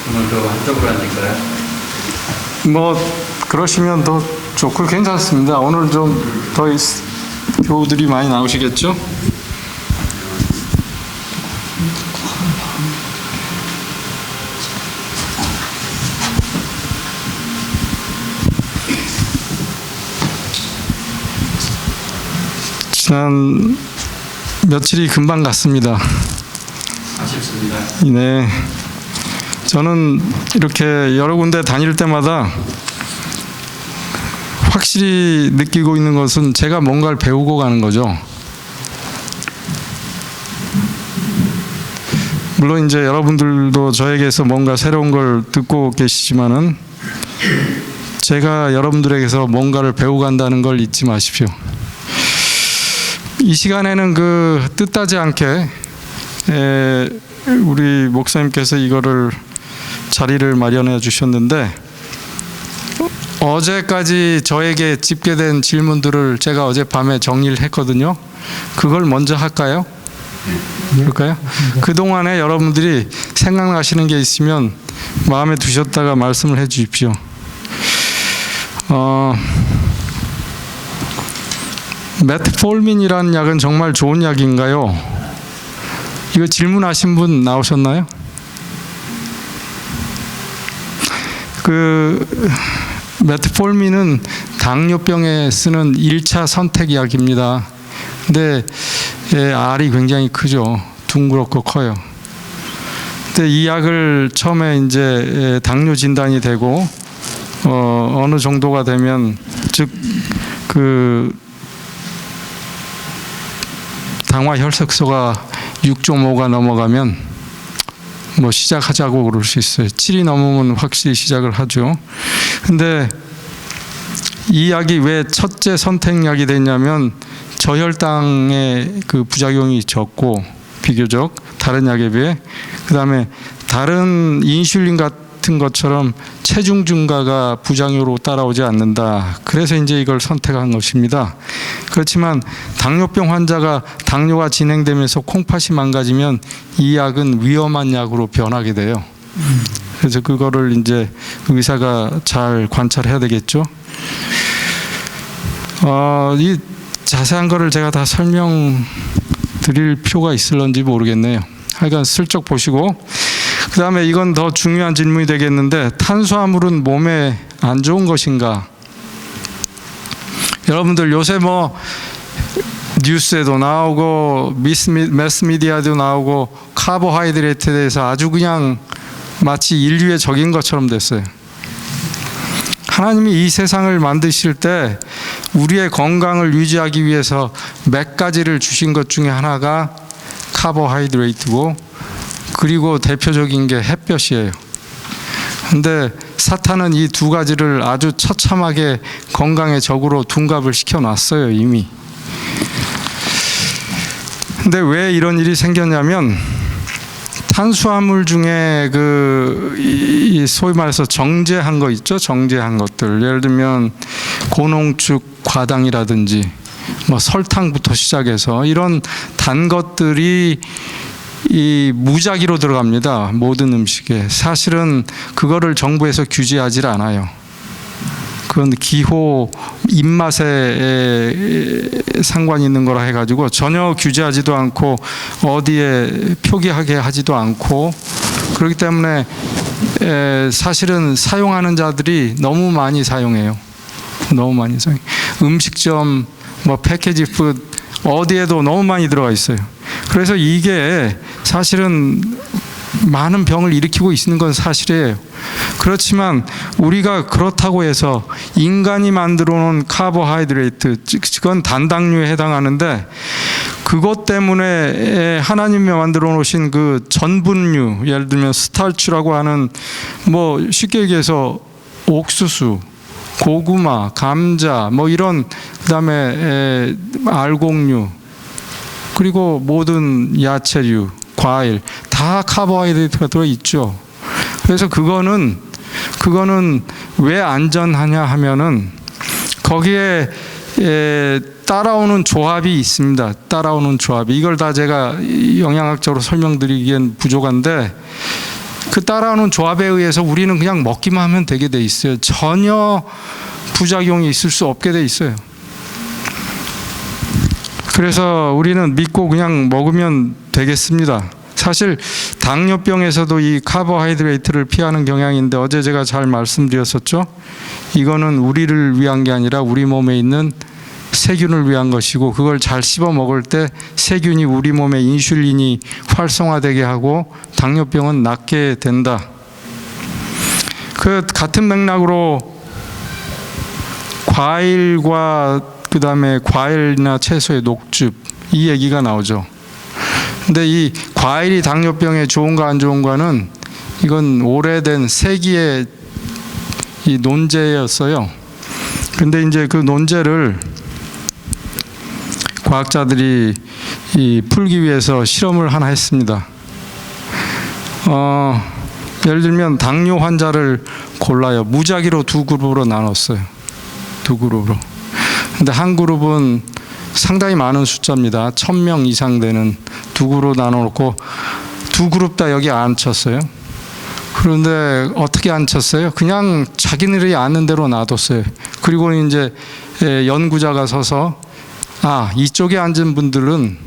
오늘도 한쪽으로 앉을까요? 뭐 그러시면 더 좋고 괜찮습니다. 오늘 좀 더 교우들이 많이 나오시겠죠? 지난 며칠이 금방 갔습니다. 아쉽습니다. 네, 저는 이렇게 여러 군데 다닐 때마다 확실히 느끼고 있는 것은 제가 뭔가를 배우고 가는 거죠. 물론 이제 여러분들도 저에게서 뭔가 새로운 걸 듣고 계시지만은 제가 여러분들에게서 뭔가를 배우고 간다는 걸 잊지 마십시오. 이 시간에는 그 뜻하지 않게 우리 목사님께서 이거를 자리를 마련해 주셨는데, 어제까지 저에게 집계된 질문들을 제가 어젯밤에 정리를 했거든요. 그걸 먼저 할까요? 그럴까요? 그동안에 여러분들이 생각나시는 게 있으면 마음에 두셨다가 말씀을 해 주십시오. 메트폴민이라는 약은 정말 좋은 약인가요? 이거 질문하신 분 나오셨나요? 메트폴민은 당뇨병에 쓰는 1차 선택약입니다. 근데 알이 굉장히 크죠. 둥그렇고 커요. 근데 이 약을 처음에 이제 당뇨 진단이 되고 어느 정도가 되면, 즉 당화 혈색소가 6.5가 넘어가면 뭐 시작하자고 그럴 수 있어요. 7이 넘으면 확실히 시작을 하죠. 근데 이 약이 왜 첫째 선택약이 됐냐면, 저혈당의 그 부작용이 적고, 비교적 다른 약에 비해, 그 다음에 다른 인슐린 같은 것처럼 체중 증가가 부작용으로 따라오지 않는다. 그래서 이제 이걸 선택한 것입니다. 그렇지만 당뇨병 환자가 당뇨가 진행되면서 콩팥이 망가지면 이 약은 위험한 약으로 변하게 돼요. 그래서 그거를 이제 의사가 잘 관찰해야 되겠죠. 이 자세한 거를 제가 다 설명드릴 필요가 있을런지 모르겠네요. 하여간 슬쩍 보시고, 그 다음에 이건 더 중요한 질문이 되겠는데, 탄수화물은 몸에 안 좋은 것인가? 여러분들 요새 뭐 뉴스에도 나오고 매스미디어도 나오고 카보하이드레이트에 대해서 아주 그냥 마치 인류의 적인 것처럼 됐어요. 하나님이 이 세상을 만드실 때 우리의 건강을 유지하기 위해서 몇 가지를 주신 것 중에 하나가 카보하이드레이트고, 그리고 대표적인 게 햇볕이에요. 근데 사탄은 이 두 가지를 아주 처참하게 건강의 적으로 둔갑을 시켜놨어요, 이미. 근데 왜 이런 일이 생겼냐면, 탄수화물 중에 소위 말해서 정제한 거 있죠? 정제한 것들. 예를 들면 고농축 과당이라든지 뭐 설탕부터 시작해서 이런 단 것들이 이 무작위로 들어갑니다. 모든 음식에. 사실은 그거를 정부에서 규제하지 않아요. 그건 기호 입맛에 상관이 있는 거라 해가지고 전혀 규제하지도 않고 어디에 표기하게 하지도 않고, 그렇기 때문에 사실은 사용하는 자들이 너무 많이 사용해요. 너무 많이 사용해요. 음식점, 뭐 패키지 푸드 어디에도 너무 많이 들어가 있어요. 그래서 이게 사실은 많은 병을 일으키고 있는 건 사실이에요. 그렇지만 우리가 그렇다고 해서 인간이 만들어 놓은 카보하이드레이트, 그건 단당류에 해당하는데, 그것 때문에 하나님이 만들어 놓으신 그 전분류, 예를 들면 스타치라고 하는, 뭐 쉽게 얘기해서 옥수수, 고구마, 감자, 뭐 이런, 그다음에 알곡류, 그리고 모든 야채류, 과일 다 카보하이드레이트가 들어있죠. 그래서 그거는 왜 안전하냐 하면은 거기에 따라오는 조합이 있습니다. 따라오는 조합이, 이걸 다 제가 영양학적으로 설명드리기엔 부족한데, 그 따라오는 조합에 의해서 우리는 그냥 먹기만 하면 되게 돼 있어요. 전혀 부작용이 있을 수 없게 돼 있어요. 그래서 우리는 믿고 그냥 먹으면 되겠습니다. 사실 당뇨병에서도 이 카보하이드레이트를 피하는 경향인데 어제 제가 잘 말씀드렸었죠. 이거는 우리를 위한 게 아니라 우리 몸에 있는 세균을 위한 것이고, 그걸 잘 씹어 먹을 때 세균이 우리 몸에 인슐린이 활성화되게 하고 당뇨병은 낫게 된다. 그 같은 맥락으로 과일과 그다음에 과일이나 채소의 녹즙, 이 얘기가 나오죠. 근데 이 과일이 당뇨병에 좋은가 안 좋은가는 이건 오래된 세기의 이 논제였어요. 근데 이제 그 논제를 과학자들이 풀기 위해서 실험을 하나 했습니다. 예를 들면 당뇨 환자를 골라요. 무작위로 두 그룹으로 나눴어요. 두 그룹으로. 근데 한 그룹은 상당히 많은 숫자입니다. 1000명 이상 되는 두 그룹으로 나눠놓고 두 그룹 다 여기 앉혔어요. 그런데 어떻게 앉혔어요? 그냥 자기네들이 앉는 대로 놔뒀어요. 그리고 이제 연구자가 서서 이쪽에 앉은 분들은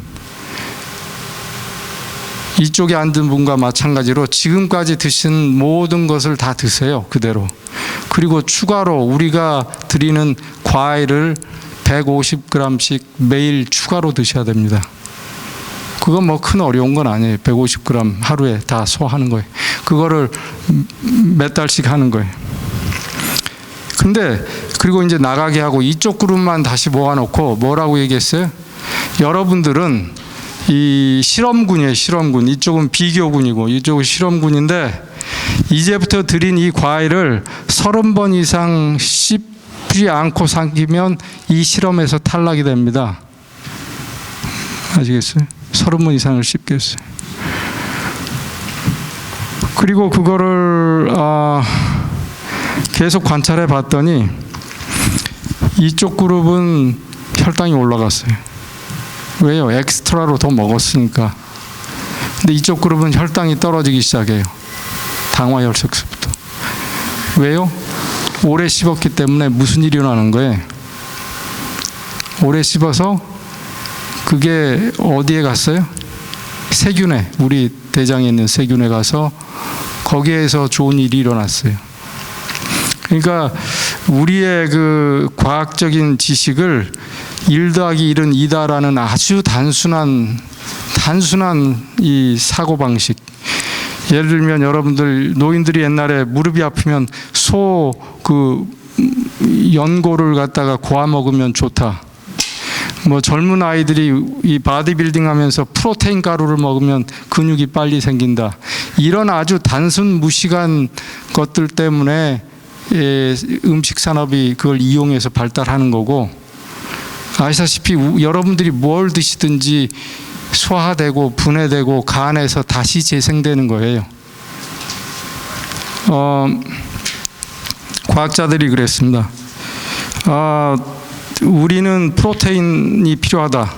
이쪽에 앉은 분과 마찬가지로 지금까지 드신 모든 것을 다 드세요. 그대로. 그리고 추가로 우리가 드리는 과일을 150g씩 매일 추가로 드셔야 됩니다. 그건 뭐 큰 어려운 건 아니에요. 150g 하루에 다 소화하는 거예요. 그거를 몇 달씩 하는 거예요. 근데 그리고 이제 나가게 하고 이쪽 그룹만 다시 모아놓고 뭐라고 얘기했어요? 여러분들은 이 실험군이에요. 실험군. 이쪽은 비교군이고 이쪽은 실험군인데 이제부터 드린 이 과일을 30번 이상 씹지 않고 삼키면 이 실험에서 탈락이 됩니다. 아시겠어요? 30번 이상을 씹겠어요. 그리고 그거를 계속 관찰해 봤더니 이쪽 그룹은 혈당이 올라갔어요. 왜요? 엑스트라로 더 먹었으니까. 근데 이쪽 그룹은 혈당이 떨어지기 시작해요. 당화혈색소부터. 왜요? 오래 씹었기 때문에 무슨 일이 일어나는 거예요? 오래 씹어서 그게 어디에 갔어요? 세균에, 우리 대장에 있는 세균에 가서 거기에서 좋은 일이 일어났어요. 그러니까 우리의 그 과학적인 지식을 1 더하기 1은 2다라는 아주 단순한 이 사고방식. 예를 들면 여러분들 노인들이 옛날에 무릎이 아프면 소 그 연골을 갖다가 고아 먹으면 좋다. 뭐 젊은 아이들이 이 바디빌딩 하면서 프로테인 가루를 먹으면 근육이 빨리 생긴다. 이런 아주 단순 무식한 것들 때문에 음식 산업이 그걸 이용해서 발달하는 거고, 아시다시피 여러분들이 뭘 드시든지 소화되고 분해되고 간에서 다시 재생되는 거예요. 과학자들이 그랬습니다. 우리는 프로테인이 필요하다.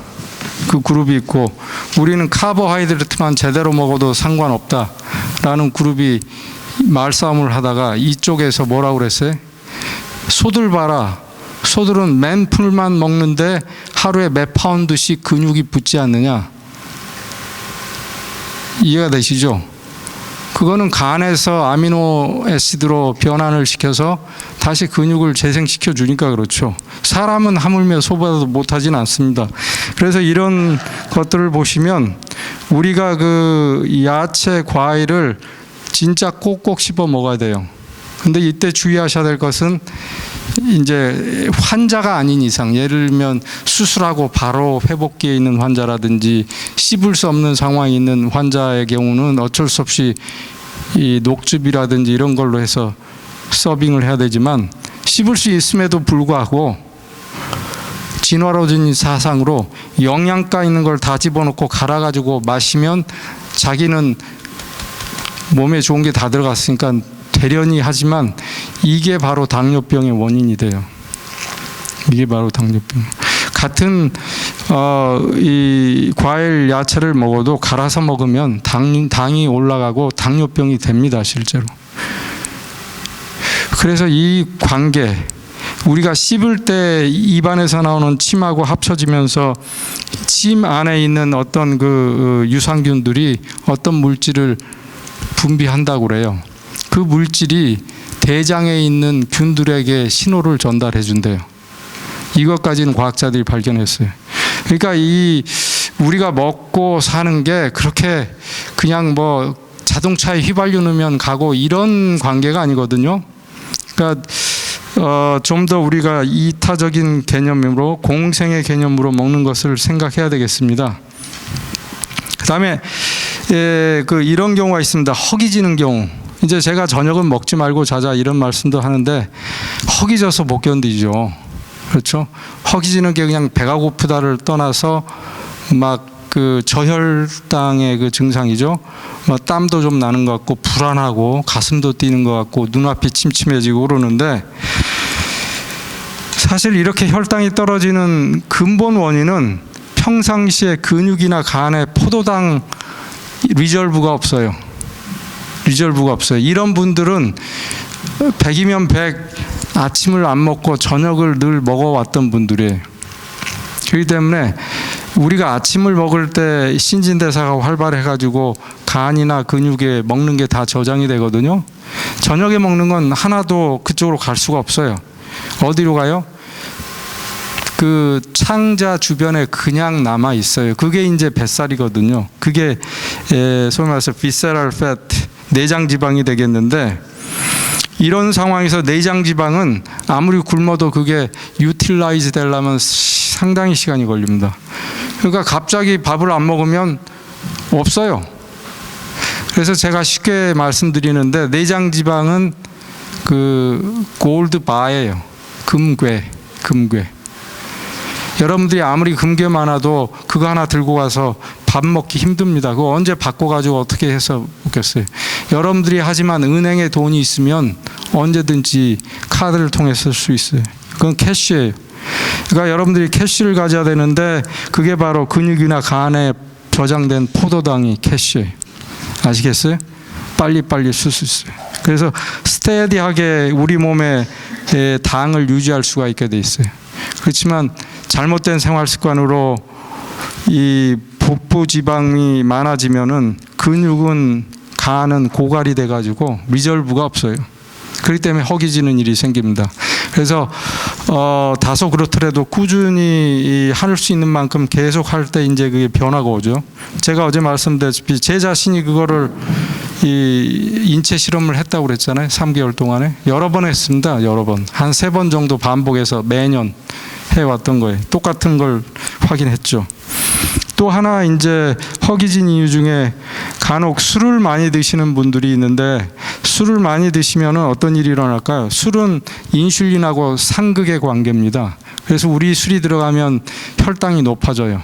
그 그룹이 있고, 우리는 카보하이드레이트만 제대로 먹어도 상관없다라는 그룹이 말싸움을 하다가 이쪽에서 뭐라고 그랬어요? 소들 봐라. 소들은 맨풀만 먹는데 하루에 몇 파운드씩 근육이 붙지 않느냐. 이해가 되시죠? 그거는 간에서 아미노 애시드로 변환을 시켜서 다시 근육을 재생시켜 주니까 그렇죠. 사람은 하물며 소보다도 못하진 않습니다. 그래서 이런 것들을 보시면 우리가 그 야채, 과일을 진짜 꼭꼭 씹어 먹어야 돼요. 근데 이때 주의하셔야 될 것은 이제 환자가 아닌 이상, 예를 들면 수술하고 바로 회복기에 있는 환자라든지 씹을 수 없는 상황이 있는 환자의 경우는 어쩔 수 없이 이 녹즙이라든지 이런 걸로 해서 서빙을 해야 되지만, 씹을 수 있음에도 불구하고 진화론적인 사상으로 영양가 있는 걸 다 집어넣고 갈아가지고 마시면 자기는 몸에 좋은 게 다 들어갔으니까 되려니 하지만 이게 바로 당뇨병의 원인이 돼요. 이게 바로 당뇨병. 같은 이 과일, 야채를 먹어도 갈아서 먹으면 당이 올라가고 당뇨병이 됩니다, 실제로. 그래서 이 관계, 우리가 씹을 때 입안에서 나오는 침하고 합쳐지면서 침 안에 있는 어떤 그 유산균들이 어떤 물질을 분비한다고 그래요. 그 물질이 대장에 있는 균들에게 신호를 전달해 준대요. 이것까지는 과학자들이 발견했어요. 그러니까 이 우리가 먹고 사는 게 그렇게 그냥 뭐 자동차에 휘발유 넣으면 가고 이런 관계가 아니거든요. 그러니까 좀 더 우리가 이타적인 개념으로, 공생의 개념으로 먹는 것을 생각해야 되겠습니다. 그다음에 이런 경우가 있습니다. 허기지는 경우. 이제 제가 저녁은 먹지 말고 자자 이런 말씀도 하는데 허기져서 못 견디죠. 그렇죠? 허기지는 게 그냥 배가 고프다를 떠나서 막 그 저혈당의 그 증상이죠. 뭐 땀도 좀 나는 것 같고 불안하고 가슴도 뛰는 것 같고 눈앞이 침침해지고 그러는데, 사실 이렇게 혈당이 떨어지는 근본 원인은 평상시에 근육이나 간에 포도당 리저브가 없어요. 리저브가 없어요. 이런 분들은 100이면 100 아침을 안 먹고 저녁을 늘 먹어왔던 분들이에요. 그렇기 때문에 우리가 아침을 먹을 때 신진대사가 활발해가지고 간이나 근육에 먹는 게 다 저장이 되거든요. 저녁에 먹는 건 하나도 그쪽으로 갈 수가 없어요. 어디로 가요? 그 창자 주변에 그냥 남아 있어요. 그게 이제 뱃살이거든요. 그게 소위 말해서 visceral fat, 내장 지방이 되겠는데, 이런 상황에서 내장 지방은 아무리 굶어도 그게 유틸라이즈 되려면 상당히 시간이 걸립니다. 그러니까 갑자기 밥을 안 먹으면 없어요. 그래서 제가 쉽게 말씀드리는데, 내장 지방은 그 골드 바예요. 금괴. 여러분들이 아무리 금괴 많아도 그거 하나 들고 가서 밥 먹기 힘듭니다. 그거 언제 바꿔가지고 어떻게 해서 먹겠어요. 여러분들이 하지만 은행에 돈이 있으면 언제든지 카드를 통해 쓸 수 있어요. 그건 캐시예요. 그러니까 여러분들이 캐시를 가져야 되는데, 그게 바로 근육이나 간에 저장된 포도당이 캐시예요. 아시겠어요? 빨리빨리 쓸 수 있어요. 그래서 스테디하게 우리 몸에 당을 유지할 수가 있게 돼 있어요. 그렇지만 잘못된 생활 습관으로 이 복부 지방이 많아지면은 근육은, 간은 고갈이 돼 가지고 리저브가 없어요. 그렇기 때문에 허기지는 일이 생깁니다. 그래서 다소 그렇더라도 꾸준히 할 수 있는 만큼 계속 할 때 이제 그게 변화가 오죠. 제가 어제 말씀드렸다시피 제 자신이 그거를 인체 실험을 했다고 그랬잖아요. 3개월 동안에 여러 번 했습니다. 여러 번, 한 3번 정도 반복해서 매년 해왔던 거예요. 똑같은 걸 확인했죠. 또 하나 이제 허기진 이유 중에 간혹 술을 많이 드시는 분들이 있는데, 술을 많이 드시면 어떤 일이 일어날까요? 술은 인슐린하고 상극의 관계입니다. 그래서 우리 술이 들어가면 혈당이 높아져요.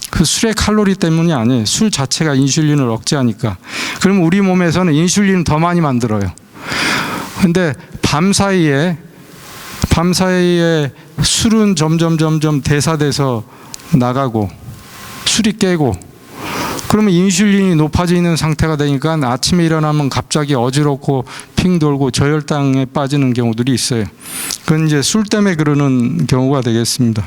그 술의 칼로리 때문이 아니에요. 술 자체가 인슐린을 억제하니까. 그럼 우리 몸에서는 인슐린을 더 많이 만들어요. 근데 밤사이에 술은 점점 대사돼서 나가고 술이 깨고, 그러면 인슐린이 높아지는 상태가 되니까 아침에 일어나면 갑자기 어지럽고 핑 돌고 저혈당에 빠지는 경우들이 있어요. 그건 이제 술 때문에 그러는 경우가 되겠습니다.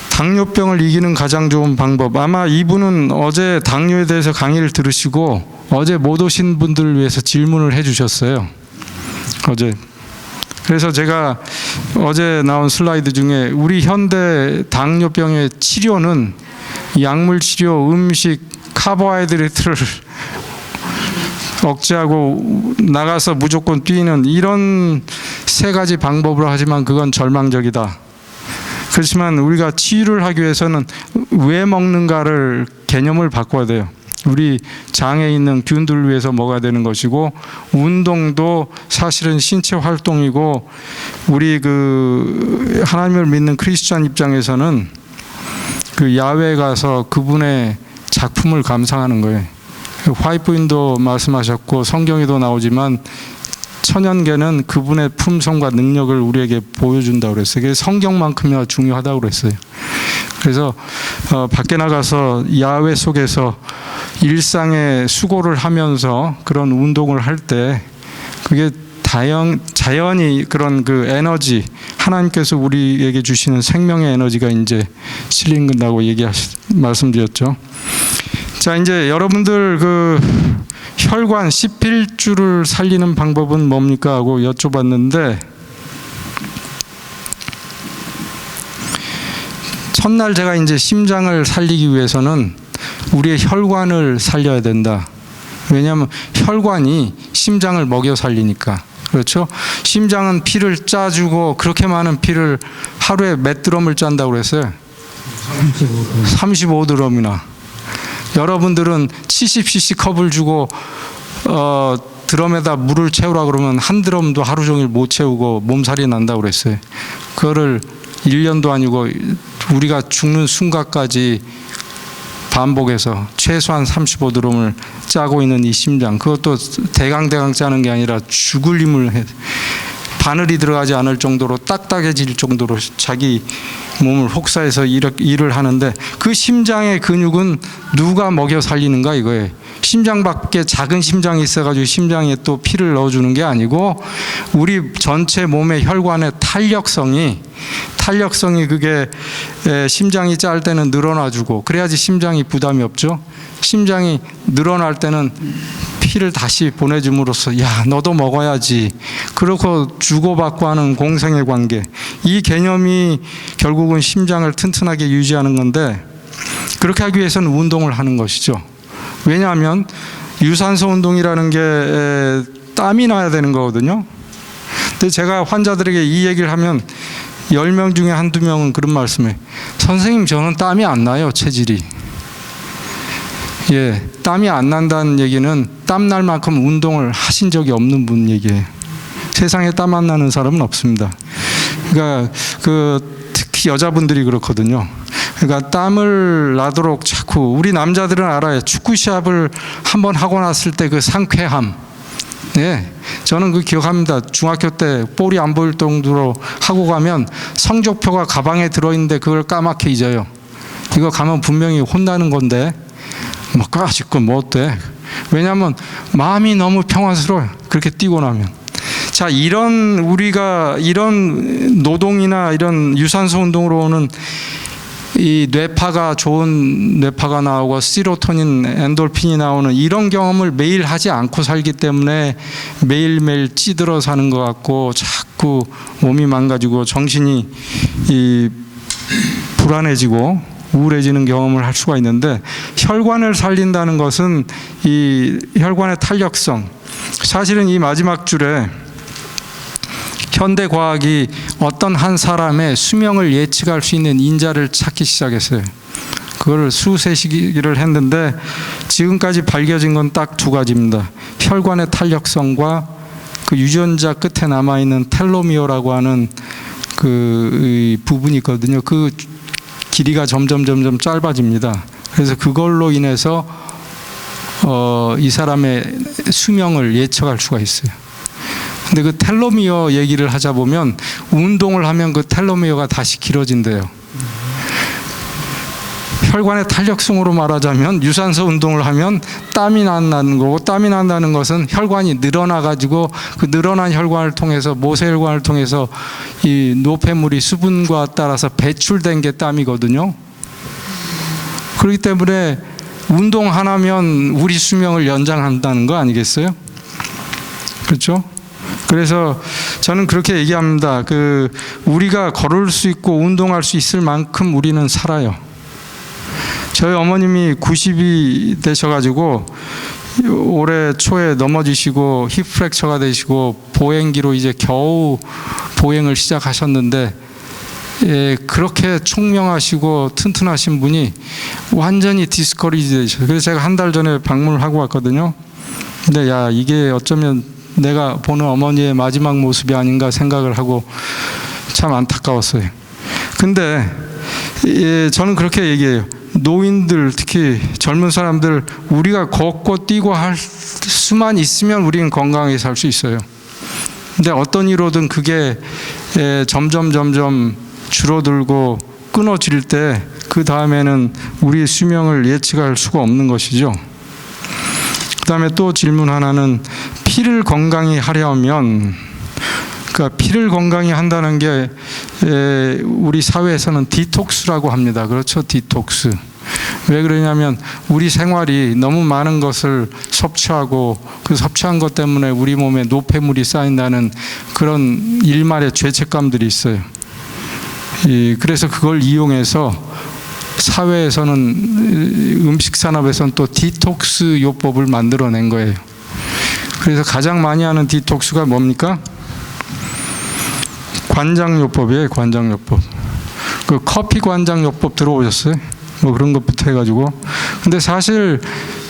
당뇨병을 이기는 가장 좋은 방법, 아마 이분은 어제 당뇨에 대해서 강의를 들으시고 어제 못 오신 분들을 위해서 질문을 해 주셨어요. 어제. 그래서 제가 어제 나온 슬라이드 중에 우리 현대 당뇨병의 치료는 약물 치료, 음식, 카보하이드레이트를 억제하고 나가서 무조건 뛰는 이런 3가지 방법으로 하지만 그건 절망적이다. 그렇지만 우리가 치유를 하기 위해서는 왜 먹는가를 개념을 바꿔야 돼요. 우리 장에 있는 균들을 위해서 먹어야 되는 것이고, 운동도 사실은 신체 활동이고, 우리 그 하나님을 믿는 크리스찬 입장에서는 그 야외에 가서 그분의 작품을 감상하는 거예요. 화이트인도 말씀하셨고 성경에도 나오지만 천연계는 그분의 품성과 능력을 우리에게 보여준다고 그랬어요. 그게 성경만큼이나 중요하다고 그랬어요. 그래서 밖에 나가서 야외 속에서 일상의 수고를 하면서 그런 운동을 할 때 그게 자연히 그런 그 에너지, 하나님께서 우리에게 주시는 생명의 에너지가 이제 실린다고 말씀드렸죠. 자, 이제 여러분들 그 혈관 11주를 살리는 방법은 뭡니까 하고 여쭤봤는데, 첫날 제가 이제 심장을 살리기 위해서는 우리의 혈관을 살려야 된다. 왜냐하면 혈관이 심장을 먹여 살리니까. 그렇죠? 심장은 피를 짜주고, 그렇게 많은 피를 하루에 몇 드럼을 짠다고 그랬어요? 35드럼이나. 여러분들은 70cc 컵을 주고 드럼에다 물을 채우라 그러면 한 드럼도 하루 종일 못 채우고 몸살이 난다고 그랬어요. 그거를 1년도 아니고 우리가 죽는 순간까지 반복해서 최소한 35드럼을 짜고 있는 이 심장, 그것도 대강 짜는 게 아니라 죽을 힘을 해, 바늘이 들어가지 않을 정도로 딱딱해질 정도로 자기 몸을 혹사해서 일을 하는데, 그 심장의 근육은 누가 먹여 살리는가 이거예요. 심장밖에 작은 심장이 있어가지고 심장에 또 피를 넣어주는 게 아니고, 우리 전체 몸의 혈관의 탄력성이 그게 심장이 짤 때는 늘어나주고, 그래야지 심장이 부담이 없죠. 심장이 늘어날 때는 피를 다시 보내줌으로써 야, 너도 먹어야지, 그렇고 주고받고 하는 공생의 관계, 이 개념이 결국은 심장을 튼튼하게 유지하는 건데, 그렇게 하기 위해서는 운동을 하는 것이죠. 왜냐하면 유산소 운동이라는 게 땀이 나야 되는 거거든요. 근데 제가 환자들에게 이 얘기를 하면 10명 중에 한두 명은 그런 말씀해. 선생님, 저는 땀이 안 나요, 체질이. 예, 땀이 안 난다는 얘기는 땀 날 만큼 운동을 하신 적이 없는 분 얘기예요. 세상에 땀 안 나는 사람은 없습니다. 그러니까 특히 여자분들이 그렇거든요. 그러니까 땀을 나도록 자꾸, 우리 남자들은 알아요. 축구 시합을 한번 하고 났을 때 그 상쾌함. 예, 저는 그 기억합니다. 중학교 때 볼이 안 보일 정도로 하고 가면 성적표가 가방에 들어있는데 그걸 까맣게 잊어요. 이거 가면 분명히 혼나는 건데 뭐 까짓거 뭐 어때? 왜냐하면 마음이 너무 평안스러워요. 그렇게 뛰고 나면. 자, 우리가 이런 노동이나 이런 유산소 운동으로 오는 이 뇌파가, 좋은 뇌파가 나오고 시로토닌, 엔돌핀이 나오는 이런 경험을 매일 하지 않고 살기 때문에 매일매일 찌들어 사는 것 같고, 자꾸 몸이 망가지고 정신이 불안해지고 우울해지는 경험을 할 수가 있는데, 혈관을 살린다는 것은 이 혈관의 탄력성, 사실은 이 마지막 줄에 현대 과학이 어떤 한 사람의 수명을 예측할 수 있는 인자를 찾기 시작했어요. 그걸 수세 시기를 했는데 지금까지 밝혀진 건 딱 두 가지입니다. 혈관의 탄력성과 그 유전자 끝에 남아있는 텔로미어라고 하는 그 부분이 있거든요. 그 길이가 점점 짧아집니다. 그래서 그걸로 인해서 이 사람의 수명을 예측할 수가 있어요. 근데 그 텔로미어 얘기를 하자 보면, 운동을 하면 그 텔로미어가 다시 길어진대요. 혈관의 탄력성으로 말하자면 유산소 운동을 하면 땀이 난다는 거고, 땀이 난다는 것은 혈관이 늘어나가지고 그 늘어난 혈관을 통해서, 모세혈관을 통해서 이 노폐물이 수분과 따라서 배출된 게 땀이거든요. 그렇기 때문에 운동 하나면 우리 수명을 연장한다는 거 아니겠어요? 그렇죠? 그래서 저는 그렇게 얘기합니다. 우리가 걸을 수 있고 운동할 수 있을 만큼 우리는 살아요. 저희 어머님이 90이 되셔가지고 올해 초에 넘어지시고 힙 프랙처가 되시고 보행기로 이제 겨우 보행을 시작하셨는데, 예, 그렇게 총명하시고 튼튼하신 분이 완전히 디스커리지 되셔서, 그래서 제가 한 달 전에 방문을 하고 왔거든요. 근데 야, 이게 어쩌면 내가 보는 어머니의 마지막 모습이 아닌가 생각을 하고 참 안타까웠어요. 근데 저는 그렇게 얘기해요. 노인들, 특히 젊은 사람들, 우리가 걷고 뛰고 할 수만 있으면 우리는 건강하게 살 수 있어요. 근데 어떤 이유로든 그게 점점 줄어들고 끊어질 때 그 다음에는 우리의 수명을 예측할 수가 없는 것이죠. 그 다음에 또 질문 하나는 피를 건강히 하려면, 그러니까 피를 건강히 한다는 게 우리 사회에서는 디톡스라고 합니다. 그렇죠? 디톡스. 왜 그러냐면 우리 생활이 너무 많은 것을 섭취하고 그 섭취한 것 때문에 우리 몸에 노폐물이 쌓인다는 그런 일말의 죄책감들이 있어요. 그래서 그걸 이용해서 사회에서는, 음식 산업에서는 또 디톡스 요법을 만들어낸 거예요. 그래서 가장 많이 하는 디톡스가 뭡니까? 관장요법이에요. 관장요법. 그 커피 관장요법 들어보셨어요? 뭐 그런 것부터 해가지고. 근데 사실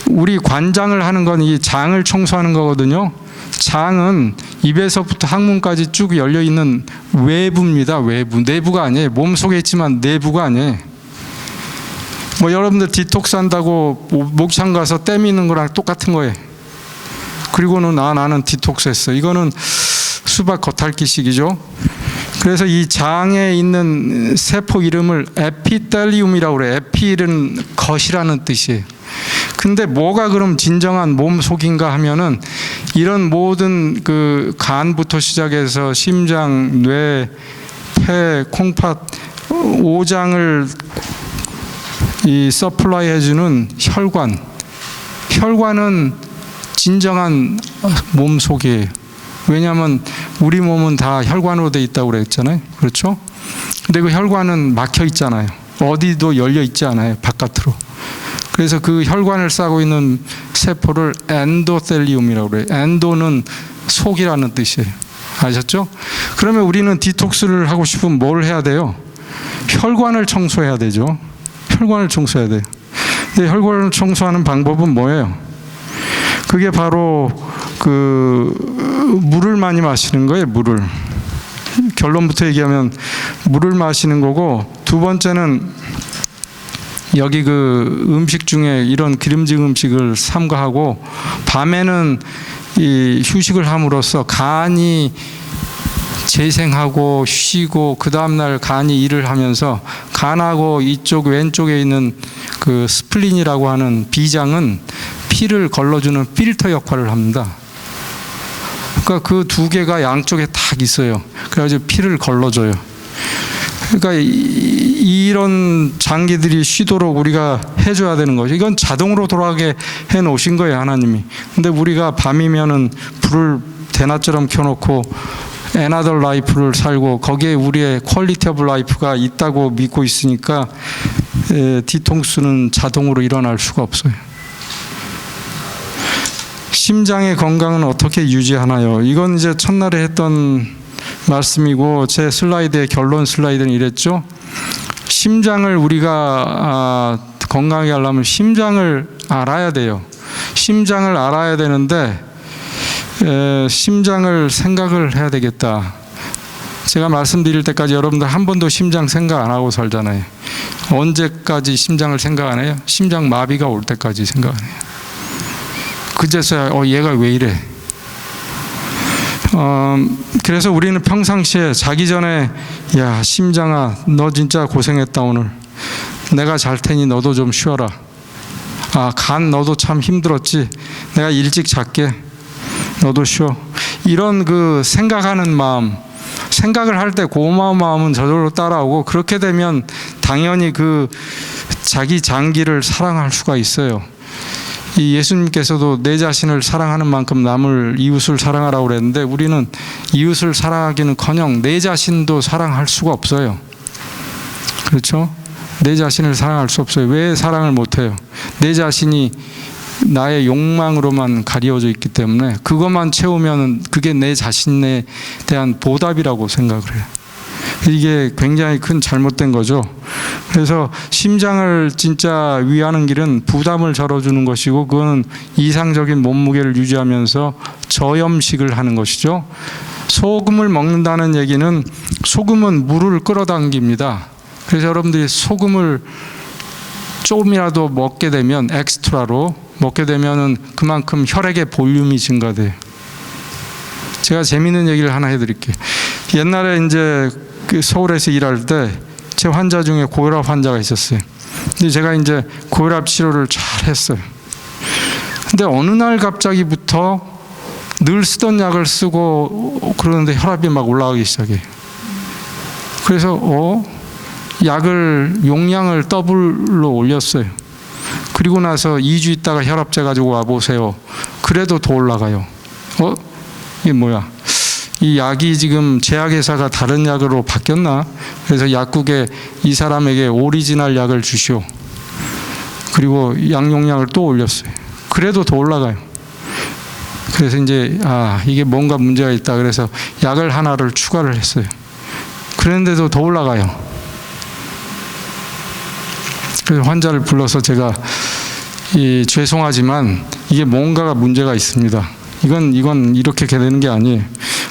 우리 관장을 하는 건 이 장을 청소하는 거거든요. 장은 입에서부터 항문까지 쭉 열려 있는 외부입니다. 외부. 내부가 아니에요. 몸 속에 있지만 내부가 아니에요. 뭐 여러분들 디톡스 한다고 목욕탕 가서 때 미는 거랑 똑같은 거예요. 그리고는 나는 디톡스 했어. 이거는 수박 겉핥기식이죠. 그래서 이 장에 있는 세포 이름을 에피텔리움이라고 그래요. 에피는 겉이라는 뜻이에요. 근데 뭐가 그럼 진정한 몸 속인가 하면은 이런 모든 그 간부터 시작해서 심장, 뇌, 폐, 콩팥, 오장을 이 서플라이 해주는 혈관. 혈관은 진정한 몸 속이에요. 왜냐하면 우리 몸은 다 혈관으로 돼 있다고 그랬잖아요. 그렇죠? 근데 그 혈관은 막혀 있잖아요. 어디도 열려 있지 않아요. 바깥으로. 그래서 그 혈관을 싸고 있는 세포를 엔도텔리움이라고 그래요. 엔도는 속이라는 뜻이에요. 아셨죠? 그러면 우리는 디톡스를 하고 싶으면 뭘 해야 돼요? 혈관을 청소해야 되죠. 혈관을 청소해야 돼요. 근데 혈관을 청소하는 방법은 뭐예요? 그게 바로 그 물을 많이 마시는 거예요. 물을. 결론부터 얘기하면 물을 마시는 거고, 두 번째는 여기 그 음식 중에 이런 기름진 음식을 삼가하고, 밤에는 이 휴식을 함으로써 간이 재생하고 쉬고 그 다음날 간이 일을 하면서 간하고 이쪽 왼쪽에 있는 그 스플린이라고 하는 비장은 피를 걸러주는 필터 역할을 합니다. 그러니까 그 두 개가 양쪽에 딱 있어요. 그래가지고 피를 걸러줘요. 그러니까 이런 장기들이 쉬도록 우리가 해줘야 되는 거죠. 이건 자동으로 돌아가게 해 놓으신 거예요, 하나님이. 근데 우리가 밤이면은 불을 대낮처럼 켜놓고 another life를 살고 거기에 우리의 quality of life가 있다고 믿고 있으니까 디톡스는 자동으로 일어날 수가 없어요. 심장의 건강은 어떻게 유지하나요? 이건 이제 첫날에 했던 말씀이고, 제 슬라이드의 결론 슬라이드는 이랬죠. 심장을 우리가 건강하게 하려면 심장을 알아야 돼요. 심장을 알아야 되는데 심장을 생각을 해야 되겠다. 제가 말씀드릴 때까지 여러분들 한 번도 심장 생각 안 하고 살잖아요. 언제까지 심장을 생각 안 해요? 심장 마비가 올 때까지 생각 안 해요. 그제서야 얘가 왜 이래? 그래서 우리는 평상시에 자기 전에, 야 심장아 너 진짜 고생했다 오늘. 내가 잘 테니 너도 좀 쉬어라. 간 너도 참 힘들었지. 내가 일찍 잘게. 너도 쉬어. 이런 그 생각하는 마음, 생각을 할 때 고마운 마음은 저절로 따라오고, 그렇게 되면 당연히 그 자기 장기를 사랑할 수가 있어요. 이 예수님께서도 내 자신을 사랑하는 만큼 남을 이웃을 사랑하라고 그랬는데, 우리는 이웃을 사랑하기는커녕 내 자신도 사랑할 수가 없어요. 그렇죠? 내 자신을 사랑할 수 없어요. 왜 사랑을 못해요? 내 자신이 나의 욕망으로만 가려져 있기 때문에 그것만 채우면 그게 내 자신에 대한 보답이라고 생각을 해요. 이게 굉장히 큰 잘못된 거죠. 그래서 심장을 진짜 위하는 길은 부담을 덜어주는 것이고, 그거는 이상적인 몸무게를 유지하면서 저염식을 하는 것이죠. 소금을 먹는다는 얘기는, 소금은 물을 끌어당깁니다. 그래서 여러분들이 소금을 조금이라도 먹게 되면, 엑스트라로 먹게 되면은 그만큼 혈액의 볼륨이 증가돼요. 제가 재미있는 얘기를 하나 해드릴게요. 옛날에 이제 그 서울에서 일할 때 제 환자 중에 고혈압 환자가 있었어요. 근데 제가 이제 고혈압 치료를 잘 했어요. 근데 어느 날 갑자기부터 늘 쓰던 약을 쓰고 그러는데 혈압이 막 올라가기 시작해요. 그래서 약을 용량을 더블로 올렸어요. 그리고 나서 2주 있다가 혈압재 가지고 와보세요. 그래도 더 올라가요. 이게 뭐야? 이 약이 지금 제약회사가 다른 약으로 바뀌었나? 그래서 약국에 이 사람에게 오리지널 약을 주시오. 그리고 약 용량을 또 올렸어요. 그래도 더 올라가요. 그래서 이제 이게 뭔가 문제가 있다. 그래서 약을 하나를 추가를 했어요. 그런데도 더 올라가요. 그래서 환자를 불러서 제가 죄송하지만 이게 뭔가가 문제가 있습니다. 이건 이렇게 되는 게 아니에요.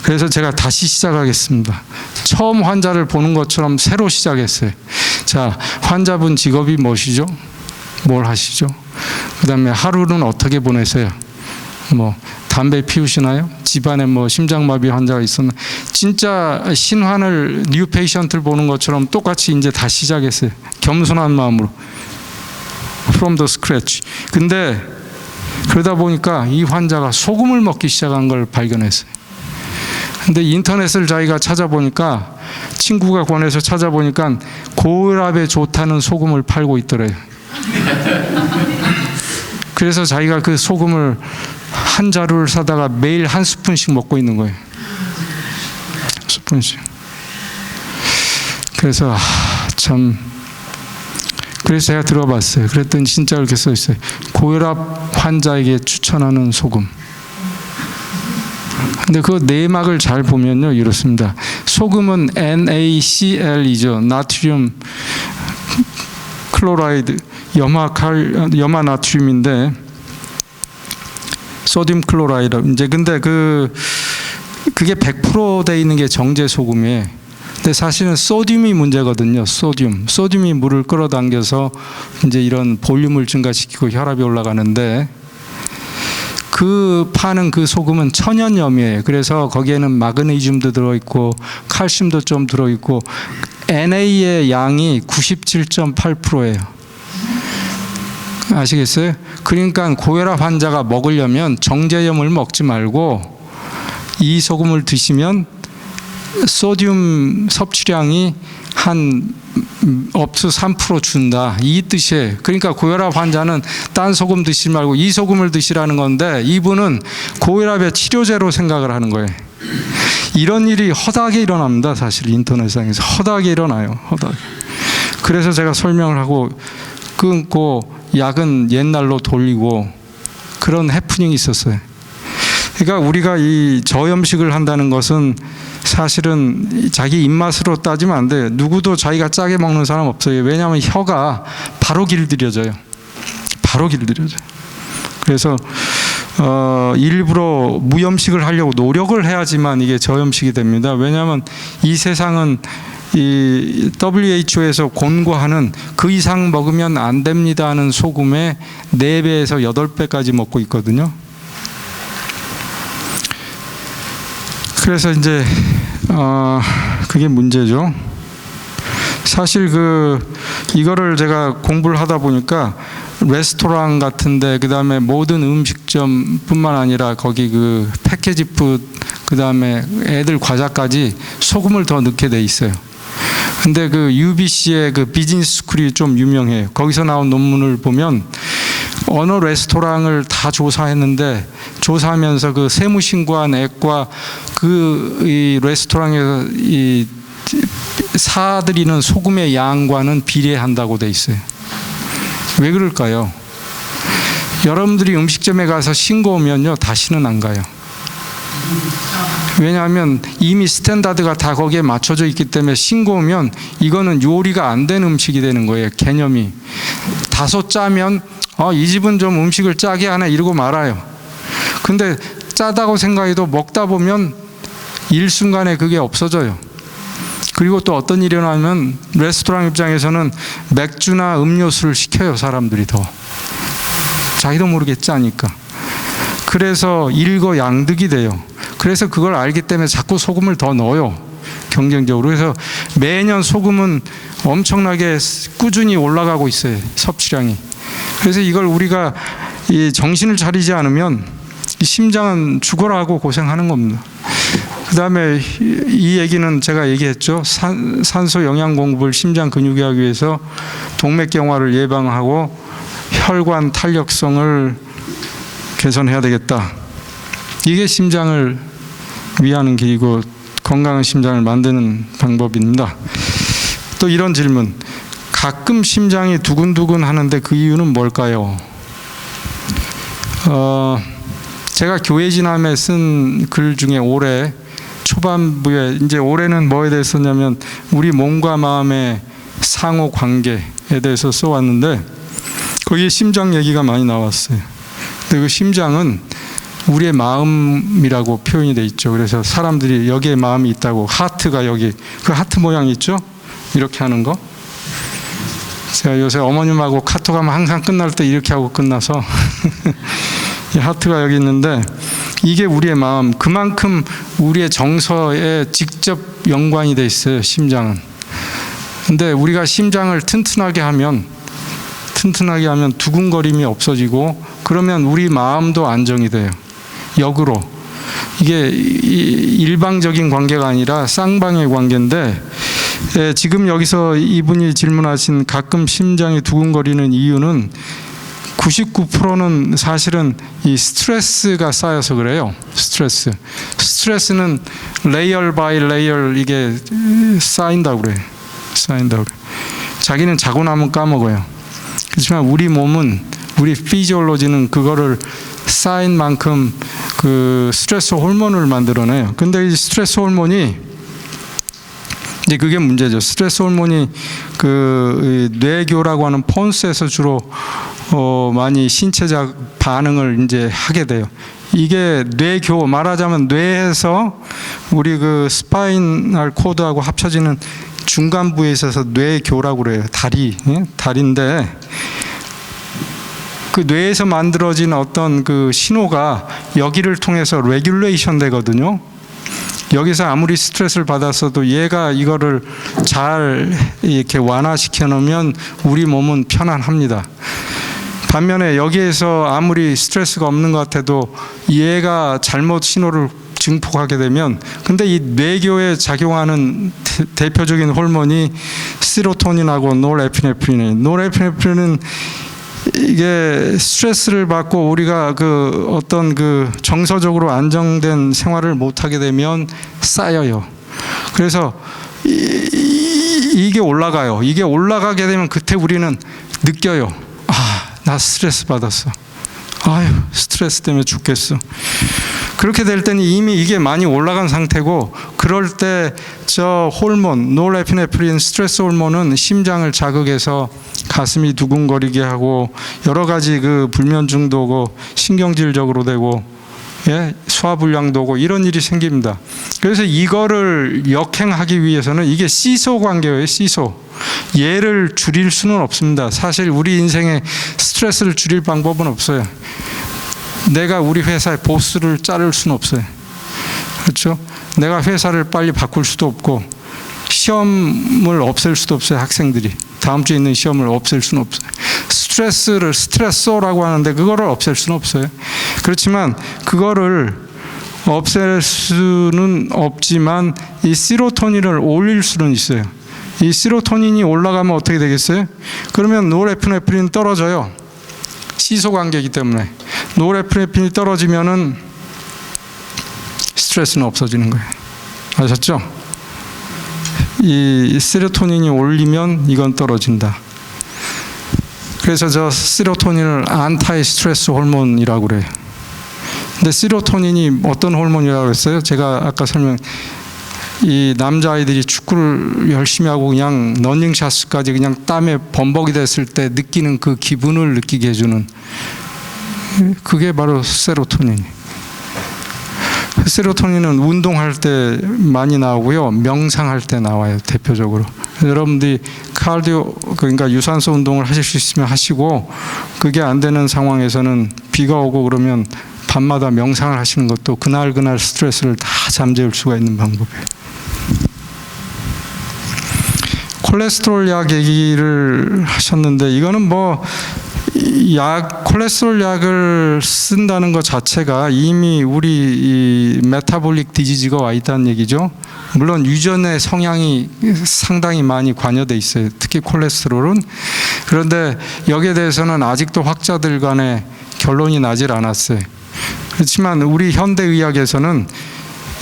그래서 제가 다시 시작하겠습니다. 처음 환자를 보는 것처럼 새로 시작했어요. 자, 환자분 직업이 무엇이죠? 뭘 하시죠? 그 다음에 하루는 어떻게 보내세요? 담배 피우시나요? 집안에 심장마비 환자가 있었나? 진짜 신환을 뉴 페이션트를 보는 것처럼 똑같이 이제 다시 시작했어요. 겸손한 마음으로. From the scratch. 근데 그러다 보니까 이 환자가 소금을 먹기 시작한 걸 발견했어요. 근데 인터넷을 자기가 찾아보니까 친구가 권해서 찾아보니까 고혈압에 좋다는 소금을 팔고 있더래요. 그래서 자기가 그 소금을 한 자루를 사다가 매일 한 스푼씩 먹고 있는 거예요. 스푼씩. 그래서 그래서 제가 들어봤어요. 그랬더니 진짜 이렇게 써 있어요. 고혈압 환자에게 추천하는 소금. 근데 그 내막을 잘 보면요 이렇습니다. 소금은 NaCl이죠. 나트륨 클로라이드, 염화 나트륨인데 소듐 클로라이드. 이제 근데 그게 100% 돼 있는 게 정제 소금이에요. 근데 사실은 소듐이 문제거든요. 소듐이 물을 끌어당겨서 이제 이런 볼륨을 증가시키고 혈압이 올라가는데 파는 그 소금은 천연염이에요. 그래서 거기에는 마그네슘도 들어있고 칼슘도 좀 들어있고 NA의 양이 97.8%예요. 아시겠어요? 그러니까 고혈압 환자가 먹으려면 정제염을 먹지 말고 이 소금을 드시면 소듐 섭취량이 한 업투 3% 준다. 이 뜻이에요. 그러니까 고혈압 환자는 딴 소금 드시지 말고 이 소금을 드시라는 건데 이분은 고혈압의 치료제로 생각을 하는 거예요. 이런 일이 허다하게 일어납니다. 사실 인터넷상에서 허다하게 일어나요. 허다하게. 그래서 제가 설명을 하고 끊고 약은 옛날로 돌리고 그런 해프닝이 있었어요. 그러니까 우리가 이 저염식을 한다는 것은 사실은 자기 입맛으로 따지면 안 돼요. 누구도 자기가 짜게 먹는 사람 없어요. 왜냐하면 혀가 바로 길들여져요. 바로 길들여져요. 그래서 일부러 무염식을 하려고 노력을 해야지만 이게 저염식이 됩니다. 왜냐하면 이 세상은 이 WHO에서 권고하는 그 이상 먹으면 안 됩니다 하는 소금의 4배에서 8배까지 먹고 있거든요. 그래서 이제 그게 문제죠. 사실 이거를 제가 공부를 하다 보니까 레스토랑 같은데 그다음에 모든 음식점뿐만 아니라 거기 패키지 푸드 그다음에 애들 과자까지 소금을 더 넣게 돼 있어요. 근데 UBC의 비즈니스 스쿨이 좀 유명해요. 거기서 나온 논문을 보면 어느 레스토랑을 다 조사했는데 조사하면서 세무신고한 액과 이 레스토랑에서 사들이는 소금의 양과는 비례한다고 돼 있어요. 왜 그럴까요? 여러분들이 음식점에 가서 싱거우면요 다시는 안 가요. 왜냐하면 이미 스탠다드가 다 거기에 맞춰져 있기 때문에 싱거우면 이거는 요리가 안 된 음식이 되는 거예요. 개념이. 다소 짜면 이 집은 좀 음식을 짜게 하네 이러고 말아요. 근데 짜다고 생각해도 먹다 보면 일순간에 그게 없어져요. 그리고 또 어떤 일이 일어나면 레스토랑 입장에서는 맥주나 음료수를 시켜요. 사람들이 더. 자기도 모르게 짜니까. 그래서 일거양득이 돼요. 그래서 그걸 알기 때문에 자꾸 소금을 더 넣어요. 경쟁적으로. 그래서 매년 소금은 엄청나게 꾸준히 올라가고 있어요. 섭취량이. 그래서 이걸 우리가 이 정신을 차리지 않으면 이 심장은 죽어라 하고 고생하는 겁니다. 그 다음에 이 얘기는 제가 얘기했죠. 산소 영양 공급을 심장 근육에 하기 위해서 동맥경화를 예방하고 혈관 탄력성을 개선해야 되겠다. 이게 심장을 위하는 길이고 건강한 심장을 만드는 방법입니다. 또 이런 질문. 가끔 심장이 두근두근 하는데 그 이유는 뭘까요? 제가 교회 지남에 쓴 글 중에 올해 초반부에, 이제 올해는 뭐에 대해서 썼냐면 우리 몸과 마음의 상호 관계에 대해서 써왔는데 거기에 심장 얘기가 많이 나왔어요. 근데 그 심장은 우리의 마음이라고 표현이 돼 있죠. 그래서 사람들이 여기에 마음이 있다고, 하트가 여기, 그 하트 모양 있죠? 이렇게 하는 거. 제가 요새 어머님하고 카톡하면 항상 끝날 때 이렇게 하고 끝나서 이 하트가 여기 있는데 이게 우리의 마음, 그만큼 우리의 정서에 직접 연관이 돼 있어요, 심장은. 근데 우리가 심장을 튼튼하게 하면 두근거림이 없어지고 그러면 우리 마음도 안정이 돼요. 역으로. 이게 일방적인 관계가 아니라 쌍방의 관계인데, 지금 여기서 이분이 질문하신 가끔 심장이 두근거리는 이유는 99%는 사실은 이 스트레스가 쌓여서 그래요. 스트레스는 레이어 바이 레이어 이게 쌓인다고 그래요. 자기는 자고 나면 까먹어요. 그렇지만 우리 몸은, 우리 피지올로지는 그거를 쌓인 만큼 그 스트레스 호르몬을 만들어내요. 근데 이 스트레스 호르몬이 이제 그게 문제죠. 스트레스 호르몬이 그 뇌교라고 하는 폰스에서 주로 많이 신체적 반응을 이제 하게 돼요. 이게 뇌교, 말하자면 뇌에서 우리 그 스파이널 코드하고 합쳐지는 중간 부에 있어서 뇌교라고 그래요. 다리인데 그 뇌에서 만들어진 어떤 그 신호가 여기를 통해서 레귤레이션 되거든요. 여기서 아무리 스트레스를 받았어도 얘가 이거를 잘 이렇게 완화시켜 놓으면 우리 몸은 편안합니다. 반면에 여기에서 아무리 스트레스가 없는 것 같아도 얘가 잘못 신호를 증폭하게 되면, 근데 이 뇌교에 작용하는 대표적인 호르몬이 세로토닌하고 노르에피네프린이에요. 노르에피네프린은 이게 스트레스를 받고 우리가 그 어떤 그 정서적으로 안정된 생활을 못하게 되면 쌓여요. 그래서 이게 올라가요. 이게 올라가게 되면 그때 우리는 느껴요. 나 스트레스 받았어. 아유, 스트레스 때문에 죽겠어. 그렇게 될 때는 이미 이게 많이 올라간 상태고, 그럴 때 저 호르몬, 노르에피네프린 스트레스 호르몬은 심장을 자극해서 가슴이 두근거리게 하고 여러 가지 그 불면증도 오고 신경질적으로 되고, 예, 소화불량도 오고 이런 일이 생깁니다. 그래서 이거를 역행하기 위해서는 이게 시소 관계예요. 시소. 얘를 줄일 수는 없습니다. 사실 우리 인생에 스트레스를 줄일 방법은 없어요. 내가 우리 회사의 보스를 자를 수는 없어요. 그렇죠? 내가 회사를 빨리 바꿀 수도 없고 시험을 없앨 수도 없어요. 학생들이 다음 주에 있는 시험을 없앨 수는 없어요. 스트레스를 스트레서라고 하는데 그거를 없앨 수는 없어요. 그렇지만 그거를 없앨 수는 없지만 이 세로토닌을 올릴 수는 있어요. 이 세로토닌이 올라가면 어떻게 되겠어요? 그러면 노르에피네프린 떨어져요. 시소 관계이기 때문에. 노르에피네프린이 떨어지면은 스트레스는 없어지는 거예요. 아셨죠? 이 세로토닌이 올리면 이건 떨어진다. 그래서 저 세로토닌을 안타이 스트레스 호르몬이라고 그래요. 근데 세로토닌이 어떤 호르몬이라고 했어요? 제가 아까 이 남자아이들이 축구를 열심히 하고 그냥 러닝샷까지 그냥 땀에 범벅이 됐을 때 느끼는 그 기분을 느끼게 해주는, 그게 바로 세로토닌. 세로토닌은 운동할 때 많이 나오고요, 명상할 때 나와요, 대표적으로. 여러분들이 카디오, 그러니까 유산소 운동을 하실 수 있으면 하시고, 그게 안 되는 상황에서는 비가 오고 그러면 밤마다 명상을 하시는 것도 그날 스트레스를 다 잠재울 수가 있는 방법이에요. 콜레스테롤 약 얘기를 하셨는데, 이거는 콜레스테롤 약을 쓴다는 것 자체가 이미 우리 이 메타볼릭 디지즈가 와 있다는 얘기죠. 물론 유전의 성향이 상당히 많이 관여돼 있어요. 특히 콜레스테롤은. 그런데 여기에 대해서는 아직도 학자들 간에 결론이 나질 않았어요. 그렇지만 우리 현대의학에서는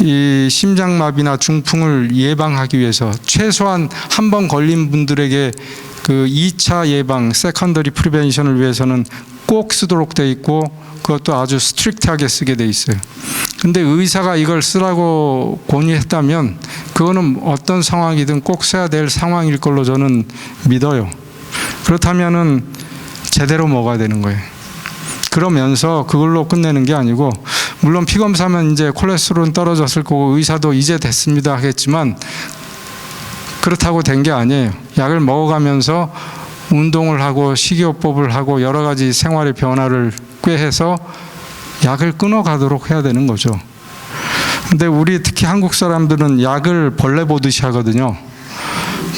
이 심장마비나 중풍을 예방하기 위해서 최소한 한 번 걸린 분들에게 그 2차 예방, 세컨더리 프리벤션을 위해서는 꼭 쓰도록 돼 있고, 그것도 아주 스트릭트하게 쓰게 돼 있어요. 근데 의사가 이걸 쓰라고 권유했다면 그거는 어떤 상황이든 꼭 써야 될 상황일 걸로 저는 믿어요. 그렇다면은 제대로 먹어야 되는 거예요. 그러면서 그걸로 끝내는 게 아니고, 물론 피검사하면 이제 콜레스테롤은 떨어졌을 거고 의사도 이제 됐습니다 하겠지만, 그렇다고 된 게 아니에요. 약을 먹어가면서 운동을 하고 식이요법을 하고 여러 가지 생활의 변화를 꾀해서 약을 끊어가도록 해야 되는 거죠. 근데 우리 특히 한국 사람들은 약을 벌레 보듯이 하거든요.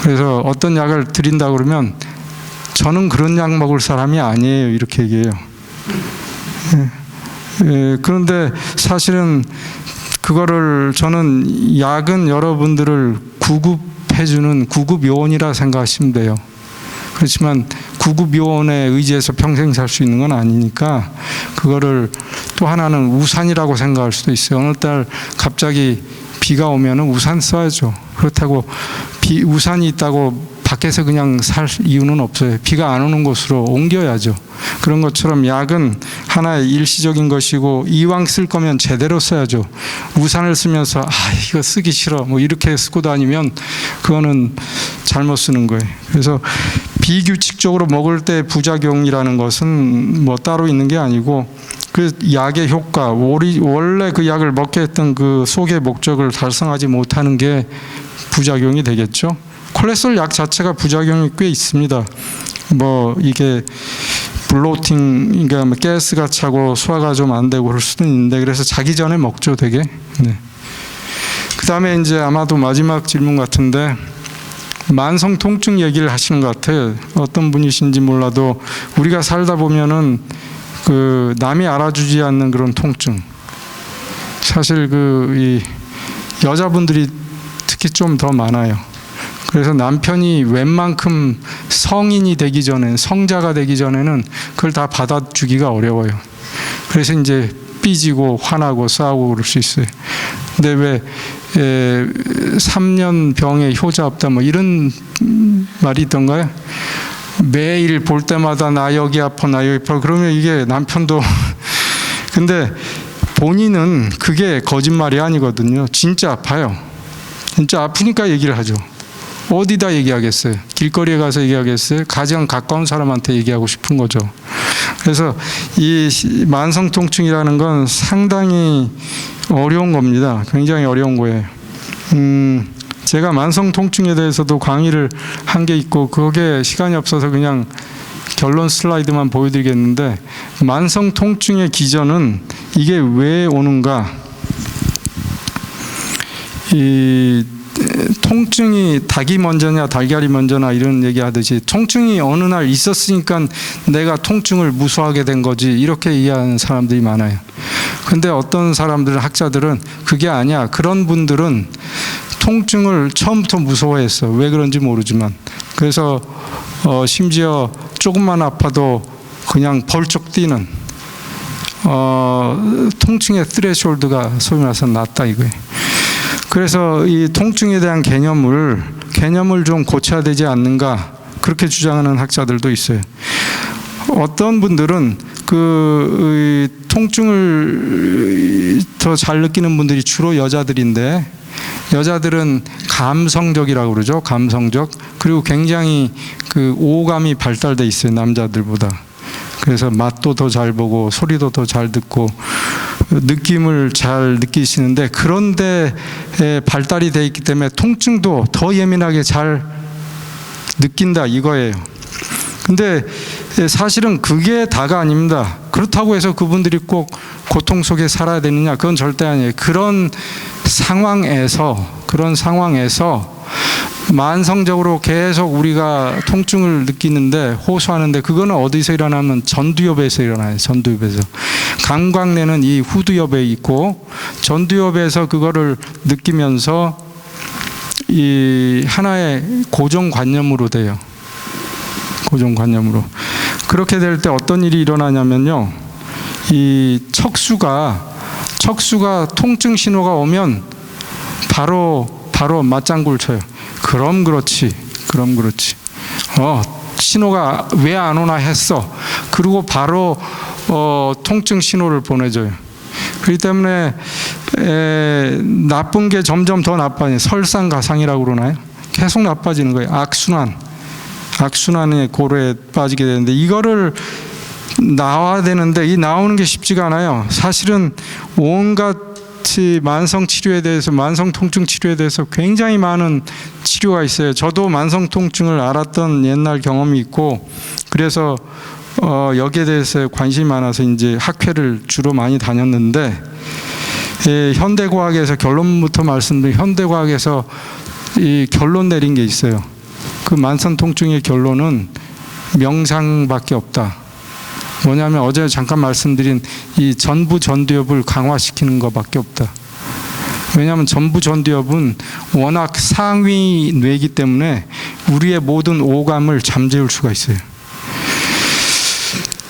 그래서 어떤 약을 드린다 그러면 저는 그런 약 먹을 사람이 아니에요, 이렇게 얘기해요. 그런데 사실은 그거를, 저는 약은 여러분들을 구급해주는 구급요원이라 생각하시면 돼요. 그렇지만 구급요원에 의지해서 평생 살 수 있는 건 아니니까, 그거를 또 하나는 우산이라고 생각할 수도 있어요. 어느 날 갑자기 비가 오면은 우산 써야죠. 그렇다고 우산이 있다고 밖에서 그냥 살 이유는 없어요. 비가 안 오는 곳으로 옮겨야죠. 그런 것처럼 약은 하나의 일시적인 것이고, 이왕 쓸 거면 제대로 써야죠. 우산을 쓰면서 이거 쓰기 싫어 이렇게 쓰고 다니면 그거는 잘못 쓰는 거예요. 그래서 비규칙적으로 먹을 때 부작용이라는 것은 따로 있는 게 아니고, 그 약의 효과, 원래 그 약을 먹게 했던 그 속의 목적을 달성하지 못하는 게 부작용이 되겠죠. 콜레스테롤 약 자체가 부작용이 꽤 있습니다. 이게 블로팅, 그러니까 가스가 차고 소화가 좀 안 되고 그럴 수도 있는데, 그래서 자기 전에 먹죠, 되게. 네. 그 다음에 이제 아마도 마지막 질문 같은데, 만성 통증 얘기를 하시는 것 같아요. 어떤 분이신지 몰라도 우리가 살다 보면은 그 남이 알아주지 않는 그런 통증. 사실 이 여자분들이 특히 좀 더 많아요. 그래서 남편이 웬만큼 성인이 되기 전에, 성자가 되기 전에는 그걸 다 받아주기가 어려워요. 그래서 이제 삐지고 화나고 싸우고 그럴 수 있어요. 근데 왜 3년 병에 효자 없다 이런 말이 있던가요? 매일 볼 때마다 나 여기 아파 나 여기 아파 그러면 이게 남편도 근데 본인은 그게 거짓말이 아니거든요. 진짜 아파요. 진짜 아프니까 얘기를 하죠. 어디다 얘기하겠어요? 길거리에 가서 얘기하겠어요? 가장 가까운 사람한테 얘기하고 싶은 거죠. 그래서 이 만성통증이라는 건 상당히 어려운 겁니다. 굉장히 어려운 거예요. 제가 만성통증에 대해서도 강의를 한 게 있고, 그게 시간이 없어서 그냥 결론 슬라이드만 보여드리겠는데, 만성통증의 기전은 이게 왜 오는가? 이 통증이 닭이 먼저냐 달걀이 먼저나 이런 얘기하듯이, 통증이 어느 날 있었으니까 내가 통증을 무서워하게 된 거지, 이렇게 이해하는 사람들이 많아요. 근데 어떤 사람들은, 학자들은 그게 아니야. 그런 분들은 통증을 처음부터 무서워했어. 왜 그런지 모르지만. 그래서 심지어 조금만 아파도 그냥 벌쩍 뛰는 통증의 스레시홀드가 소위 말해서 낮다 이거예요. 그래서 이 통증에 대한 개념을 좀 고쳐야 되지 않는가, 그렇게 주장하는 학자들도 있어요. 어떤 분들은 그 통증을 더 잘 느끼는 분들이 주로 여자들인데, 여자들은 감성적이라고 그러죠. 감성적. 그리고 굉장히 그 오감이 발달돼 있어요, 남자들보다. 그래서 맛도 더 잘 보고 소리도 더 잘 듣고 느낌을 잘 느끼시는데, 그런데 발달이 돼 있기 때문에 통증도 더 예민하게 잘 느낀다 이거예요. 근데 사실은 그게 다가 아닙니다. 그렇다고 해서 그분들이 꼭 고통 속에 살아야 되느냐? 그건 절대 아니에요. 그런 상황에서 만성적으로 계속 우리가 통증을 느끼는데 호소하는데 그거는 어디서 일어나면 전두엽에서 일어나요. 전두엽에서. 감광내는 이 후두엽에 있고 전두엽에서 그거를 느끼면서 이 하나의 고정관념으로 돼요. 고정관념으로. 그렇게 될 때 어떤 일이 일어나냐면요. 이 척수가 통증 신호가 오면 바로 맞장구를 쳐요. 그럼 그렇지. 신호가 왜 안 오나 했어. 그리고 바로 통증 신호를 보내줘요. 그렇기 때문에 나쁜 게 점점 더 나빠져요. 설상가상이라고 그러나요? 계속 나빠지는 거예요. 악순환의 고로에 빠지게 되는데 이거를 나와야 되는데 이 나오는 게 쉽지가 않아요. 사실은 온갖 만성 치료에 대해서 만성 통증 치료에 대해서 굉장히 많은 치료가 있어요. 저도 만성 통증을 알았던 옛날 경험이 있고 그래서 여기에 대해서 관심이 많아서 이제 학회를 주로 많이 다녔는데 현대과학에서 결론부터 말씀드리면 현대과학에서 이 결론 내린 게 있어요. 그 만성 통증의 결론은 명상밖에 없다. 뭐냐면 어제 잠깐 말씀드린 이 전부 전두엽을 강화시키는 것밖에 없다. 왜냐하면 전부 전두엽은 워낙 상위 뇌이기 때문에 우리의 모든 오감을 잠재울 수가 있어요.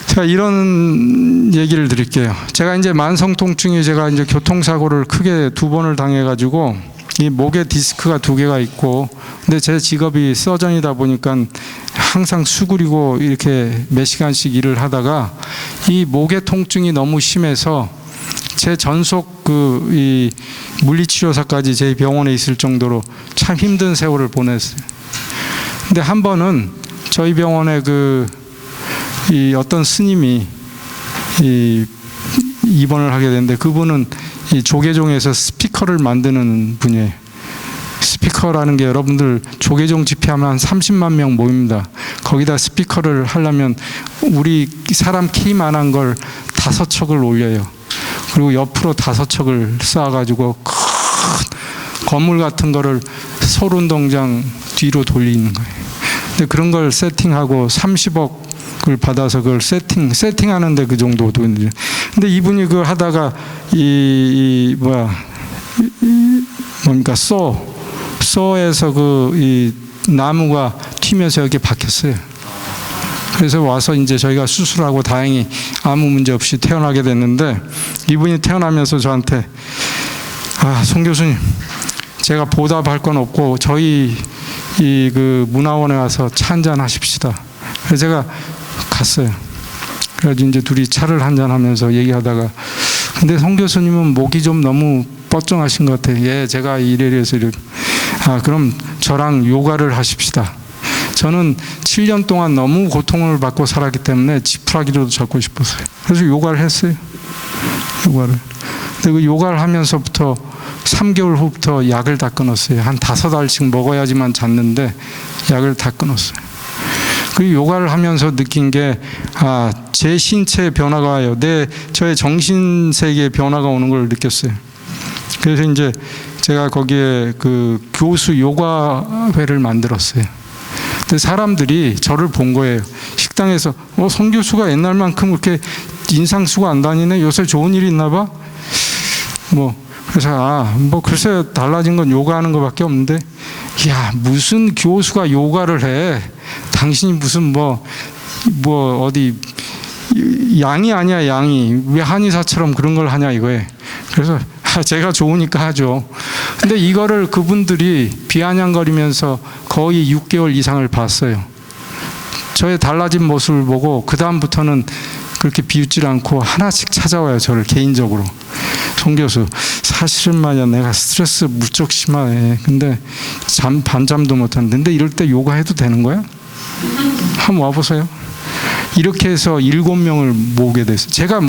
제가 이런 얘기를 드릴게요. 제가 이제 만성 통증이 제가 이제 교통사고를 크게 2번을 당해가지고 이 목에 디스크가 2개가 있고 근데 제 직업이 서전이다 보니까 항상 수그리고 이렇게 몇 시간씩 일을 하다가 이 목의 통증이 너무 심해서 제 전속 이 물리치료사까지 제 병원에 있을 정도로 참 힘든 세월을 보냈어요. 근데 한 번은 저희 병원에 이 어떤 스님이 입원을 하게 됐는데 그분은 이 조계종에서 스피커를 만드는 분이에요. 스피커라는 게 여러분들 조계종 집회하면 한 30만 명 모입니다. 거기다 스피커를 하려면 우리 사람 키만한 걸 5척을 올려요. 그리고 옆으로 5척을 쌓아가지고 큰 건물 같은 거를 솔운동장 뒤로 돌리는 거예요. 근데 그런 걸 세팅하고 30억을 받아서 그걸 세팅하는데 그 정도 돈이죠. 근데 이분이 그걸 하다가 뭡니까 쏘에서 이 나무가 튀면서 여기 박혔어요. 그래서 와서 이제 저희가 수술하고 다행히 아무 문제 없이 태어나게 됐는데 이분이 태어나면서 저한테 송 교수님 제가 보답할 건 없고 저희 문화원에 와서 차 한잔 하십시다. 그래서 제가 갔어요. 그래서 이제 둘이 차를 한잔 하면서 얘기하다가 근데 송 교수님은 목이 좀 너무 뻗정하신 것 같아요. 예, 제가 이래서 그럼 저랑 요가를 하십시다. 저는 7년 동안 너무 고통을 받고 살았기 때문에 지푸라기라도 잡고 싶었어요. 그래서 요가를 했어요. 근데 그 요가를 하면서부터 3개월 후부터 약을 다 끊었어요. 한 5알씩 먹어야지만 잤는데 약을 다 끊었어요. 그 요가를 하면서 느낀 게 제 신체에 변화가 와요. 저의 정신세계에 변화가 오는 걸 느꼈어요. 그래서 이제 제가 거기에 교수 요가회를 만들었어요. 근데 사람들이 저를 본 거예요. 식당에서 송 교수가 옛날만큼 그렇게 인상 쓰고 안 다니네. 요새 좋은 일이 있나 봐. 그래서 글쎄 달라진 건 요가하는 것밖에 없는데 야 무슨 교수가 요가를 해. 당신이 무슨 어디 양이 아니야 양이. 왜 한의사처럼 그런 걸 하냐 이거예요. 그래서 제가 좋으니까 하죠. 근데 이거를 그분들이 비아냥거리면서 거의 6개월 이상을 봤어요. 저의 달라진 모습을 보고 그 다음부터는 그렇게 비웃질 않고 하나씩 찾아와요. 저를 개인적으로. 송 교수 사실은 말이야 내가 스트레스 무척 심하네. 근데 반잠도 못하는데 근데 이럴 때 요가 해도 되는 거야? 한번 와보세요. 이렇게 해서 7명을 모으게 됐어요. 제가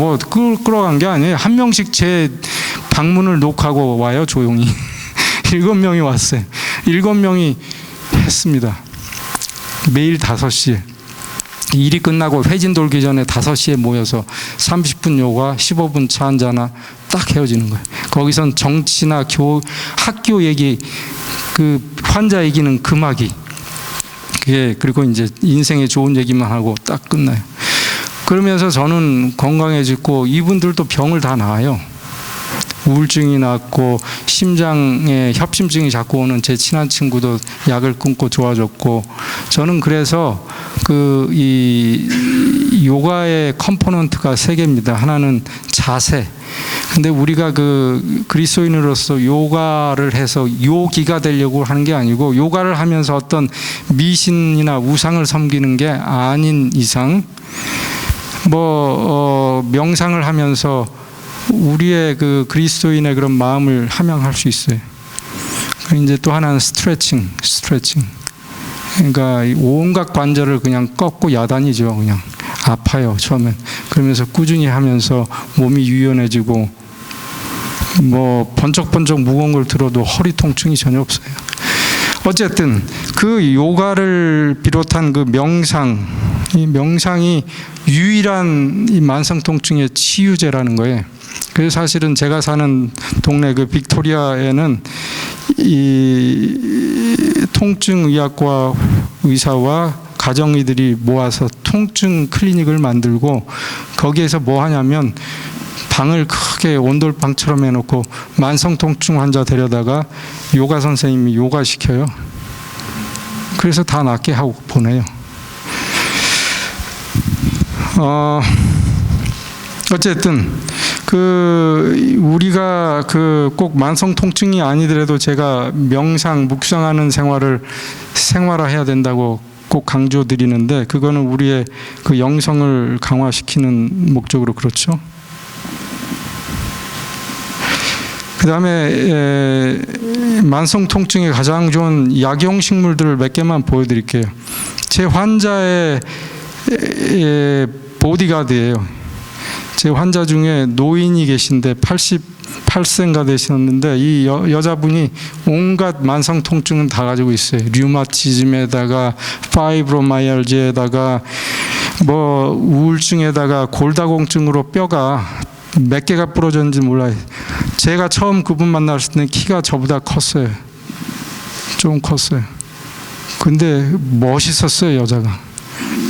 끌어간 게 아니에요. 한 명씩 제 방문을 녹하고 와요. 조용히. 7명이 왔어요. 7명이 했습니다. 매일 5시에. 일이 끝나고 회진 돌기 전에 5시에 모여서 30분 요가, 15분 차 한잔 딱 헤어지는 거예요. 거기선 정치나 학교 얘기, 그 환자 얘기는 금하기. 그리고 이제 인생에 좋은 얘기만 하고 딱 끝나요. 그러면서 저는 건강해지고 이분들도 병을 다 나아요. 우울증이 낫고 심장에 협심증이 자꾸 오는 제 친한 친구도 약을 끊고 좋아졌고, 저는 그래서 이 요가의 컴포넌트가 3개입니다. 하나는 자세. 근데 우리가 그리스도인으로서 요가를 해서 요기가 되려고 하는 게 아니고, 요가를 하면서 어떤 미신이나 우상을 섬기는 게 아닌 이상 명상을 하면서 우리의 그리스도인의 그런 마음을 함양할 수 있어요. 이제 또 하나는 스트레칭. 그러니까 온갖 관절을 그냥 꺾고 야단이죠. 그냥 아파요, 처음엔. 그러면서 꾸준히 하면서 몸이 유연해지고, 번쩍번쩍 무거운 걸 들어도 허리 통증이 전혀 없어요. 어쨌든 그 요가를 비롯한 그 명상, 이 명상이 유일한 이 만성 통증의 치유제라는 거예요. 그래서 사실은 제가 사는 동네 그 빅토리아에는 이 통증의학과 의사와 가정의들이 모아서 통증 클리닉을 만들고, 거기에서 뭐 하냐면 방을 크게 온돌방처럼 해놓고 만성 통증 환자 데려다가 요가 선생님이 요가 시켜요. 그래서 다 낫게 하고 보내요. 어쨌든 우리가 꼭 만성 통증이 아니더라도 제가 명상, 묵상하는 생활을 생활화해야 된다고 꼭 강조드리는데, 그거는 우리의 그 영성을 강화시키는 목적으로 그렇죠. 그 다음에 만성 통증에 가장 좋은 약용 식물들을 몇 개만 보여드릴게요. 제 환자의 보디가드예요. 제 환자 중에 노인이 계신데 88세인가 되셨는데, 이 여자분이 온갖 만성 통증은 다 가지고 있어요. 류마티즘에다가 파이브로마이알지에다가 우울증에다가 골다공증으로 뼈가 몇 개가 부러졌는지 몰라요. 제가 처음 그분 만났을 때는 키가 저보다 컸어요. 좀 컸어요. 근데 멋있었어요, 여자가.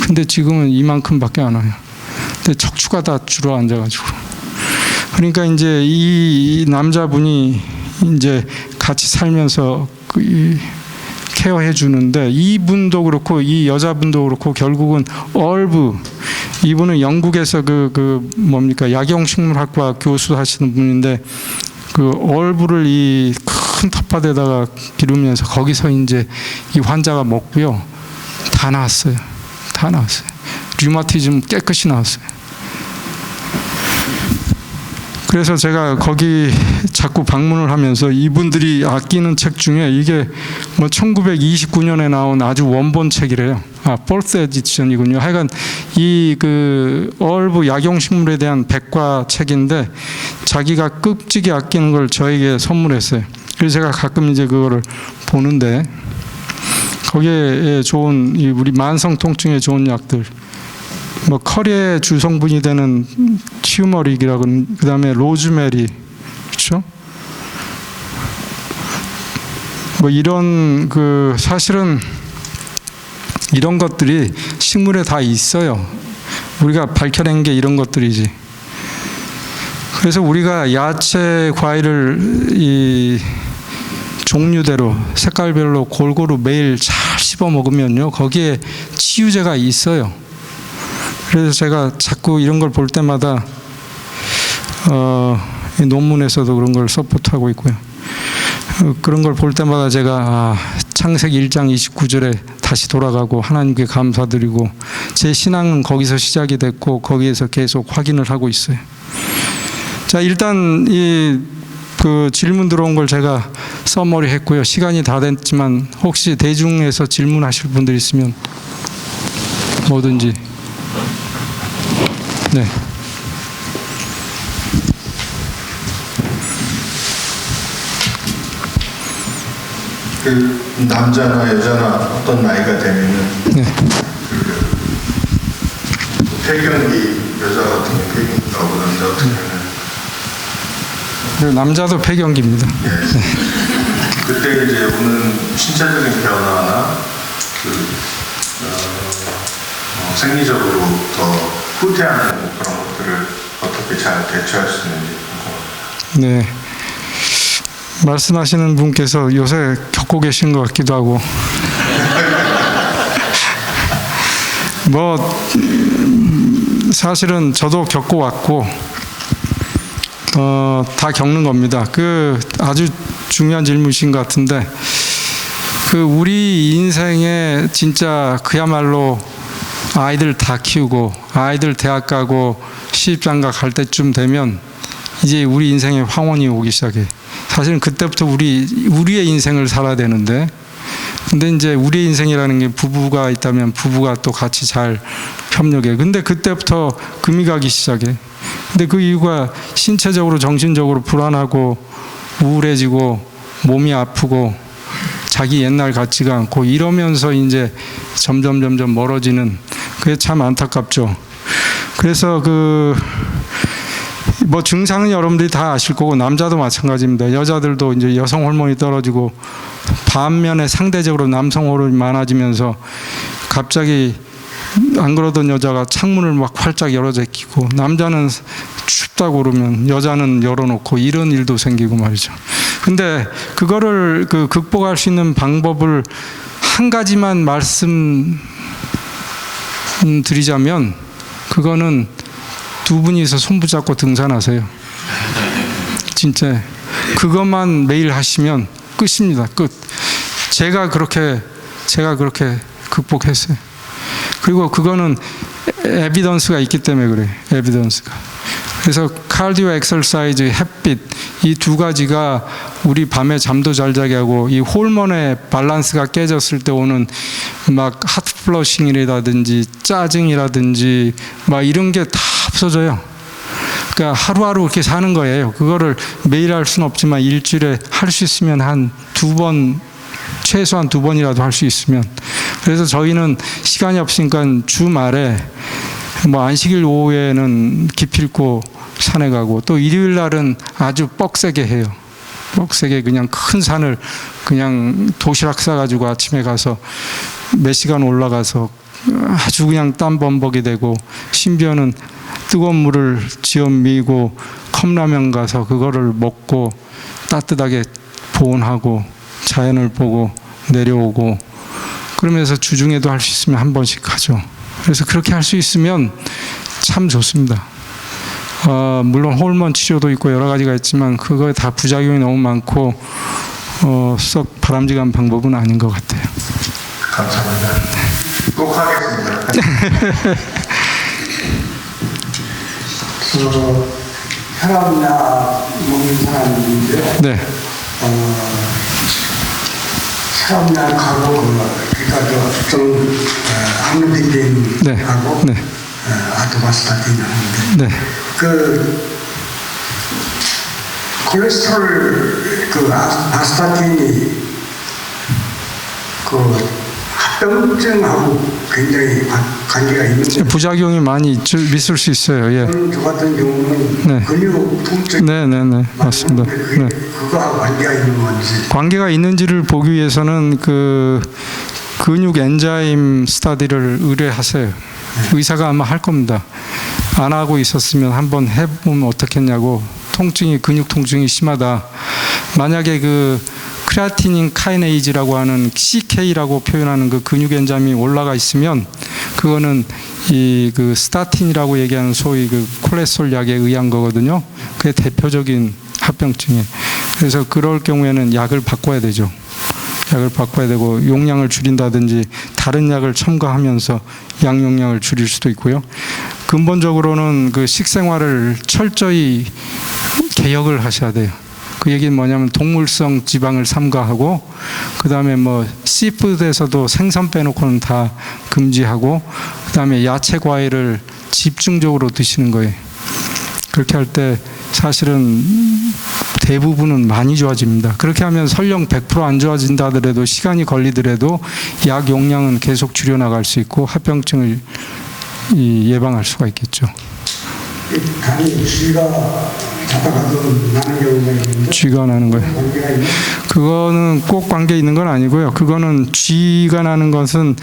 근데 지금은 이만큼밖에 안 와요. 근데 척추가 다 주저앉아가지고. 그러니까 이제 이 남자분이 이제 같이 살면서 케어해 주는데, 이분도 그렇고 이 여자분도 그렇고 결국은 이분은 영국에서 약용식물학과 교수 하시는 분인데, 얼브를 이 큰 텃밭에다가 기르면서 거기서 이제 이 환자가 먹고요. 다 나았어요. 류마티즘 깨끗이 나왔어요. 그래서 제가 거기 자꾸 방문을 하면서 이분들이 아끼는 책 중에 이게 1929년에 나온 아주 원본 책이래요. 폴스 에디션이군요. 하여간 이 얼브 약용식물에 대한 백과 책인데, 자기가 끝지게 아끼는 걸 저에게 선물했어요. 그래서 제가 가끔 이제 그거를 보는데, 거기에 좋은 우리 만성 통증에 좋은 약들, 커리의 주성분이 되는 튜머릭이라고, 그 다음에 로즈메리, 그렇죠? 이런 사실은 이런 것들이 식물에 다 있어요. 우리가 밝혀낸 게 이런 것들이지. 그래서 우리가 야채, 과일을 이 종류대로 색깔별로 골고루 매일 잘 씹어 먹으면요, 거기에 치유제가 있어요. 그래서 제가 자꾸 이런 걸 볼 때마다 논문에서도 그런 걸 서포트하고 있고요. 그런 걸 볼 때마다 제가 창세기 1장 29절에 다시 돌아가고 하나님께 감사드리고, 제 신앙은 거기서 시작이 됐고 거기에서 계속 확인을 하고 있어요. 자, 일단 질문 들어온 걸 제가 서머리 했고요. 시간이 다 됐지만 혹시 대중에서 질문하실 분들 있으면 뭐든지. 네. 남자나 여자나 어떤 나이가 되면은 네. 폐경기 여자 같은 경우 폐경기라고 남자 같은 경우는 남자도 폐경기입니다. 예. 그때 이제 오는 신체적인 변화나 생리적으로 더 후퇴하는 그런 것들을 어떻게 잘 대처할 수 있는지 궁금합니다. 네. 말씀하시는 분께서 요새 겪고 계신 것 같기도 하고 뭐 사실은 저도 겪고 왔고 다 겪는 겁니다. 그 아주 중요한 질문이신 것 같은데 그 우리 인생에 진짜 그야말로 아이들 다 키우고 아이들 대학 가고 시집장가 갈 때쯤 되면 이제 우리 인생에 황혼이 오기 시작해. 사실은 그때부터 우리의 인생을 살아야 되는데 근데 이제 우리의 인생이라는 게 부부가 있다면 부부가 또 같이 잘 협력해. 근데 그때부터 금이 가기 시작해. 근데 그 이유가 신체적으로 정신적으로 불안하고 우울해지고 몸이 아프고 자기 옛날 같지가 않고 이러면서 이제 점점 멀어지는 그게 참 안타깝죠. 그래서 뭐 증상은 여러분들이 다 아실 거고 남자도 마찬가지입니다. 여자들도 이제 여성 호르몬이 떨어지고 반면에 상대적으로 남성 호르몬이 많아지면서 갑자기 안 그러던 여자가 창문을 막 활짝 열어 제끼고 남자는 춥다고 그러면 여자는 열어놓고 이런 일도 생기고 말이죠. 근데 그거를 극복할 수 있는 방법을 한 가지만 말씀드리자면 그거는 두 분이서 손붙잡고 등산하세요. 진짜 그것만 매일 하시면 끝입니다. 끝. 제가 그렇게 극복했어요. 그리고 그거는 에비던스가 있기 때문에 그래요. 에비던스가. 그래서 카디오 엑서사이즈, 햇빛 이 두 가지가 우리 밤에 잠도 잘 자게 하고 이 호르몬의 밸런스가 깨졌을 때 오는 막 하트 플러싱이라든지 짜증이라든지 막 이런 게 다 없어져요. 그러니까 하루하루 이렇게 사는 거예요. 그거를 매일 할 수는 없지만 일주일에 할 수 있으면 한 2번 최소한 2번이라도 할 수 있으면. 그래서 저희는 시간이 없으니까 주말에 뭐 안식일 오후에는 기필코 산에 가고 또 일요일 날은 아주 뻑세게 해요. 뻑세게 그냥 큰 산을 그냥 도시락 싸가지고 아침에 가서 몇 시간 올라가서 아주 그냥 땀 범벅이 되고 심지어는 뜨거운 물을 지어 미고 컵라면 가서 그거를 먹고 따뜻하게 보온하고 자연을 보고 내려오고 그러면서 주중에도 할 수 있으면 한 번씩 하죠. 그래서 그렇게 할 수 있으면 참 좋습니다. 물론 호르몬 치료도 있고 여러 가지가 있지만 그거에 다 부작용이 너무 많고 썩 바람직한 방법은 아닌 것 같아요. 감사합니다. 꼭 하겠습니다. 혈압약 먹는 사람인데 네. 혈압약하고 그러니까 좀 암로디핀하고 네. 아토바스타틴 하는데 네. 그 콜레스테롤 아스타틴이 합병증하고 굉장히 관계가 있는데 부작용이 많이 있을 수 있어요. 예. 저 같은 경우는 네. 근육 통증 네, 맞습니다. 네. 그거하고 관계가 있는 건지 관계가 있는지를 보기 위해서는 그 근육 엔자임 스터디를 의뢰하세요. 의사가 아마 할 겁니다. 안 하고 있었으면 한번 해보면 어떻겠냐고. 근육 통증이 심하다. 만약에 그 크레아티닌 카이네이즈라고 하는 CK라고 표현하는 그 근육 엔자임이 올라가 있으면 그거는 그 스타틴이라고 얘기하는 소위 그 콜레스테롤 약에 의한 거거든요. 그게 대표적인 합병증이에요. 그래서 그럴 경우에는 약을 바꿔야 되죠. 약을 바꿔야 되고 용량을 줄인다든지 다른 약을 첨가하면서 약 용량을 줄일 수도 있고요. 근본적으로는 그 식생활을 철저히 개혁을 하셔야 돼요. 그 얘기는 뭐냐면 동물성 지방을 삼가하고 그다음에 뭐 씨푸드에서도 생선 빼놓고는 다 금지하고 그다음에 야채 과일을 집중적으로 드시는 거예요. 그렇게 할 때 사실은 대부분은 많이 좋아집니다. 그렇게 하면 설령 100% 안 좋아진다 하더라도 시간이 걸리더라도 약 용량은 계속 줄여나갈 수 있고 합병증을 예방할 수가 있겠죠. 간이 쥐가 잡아가도 나는 경우가 있는데 쥐가 나는 거예요. 관계가 있는 그거는 꼭 관계 있는 건 아니고요. 그거는 쥐가 나는 것은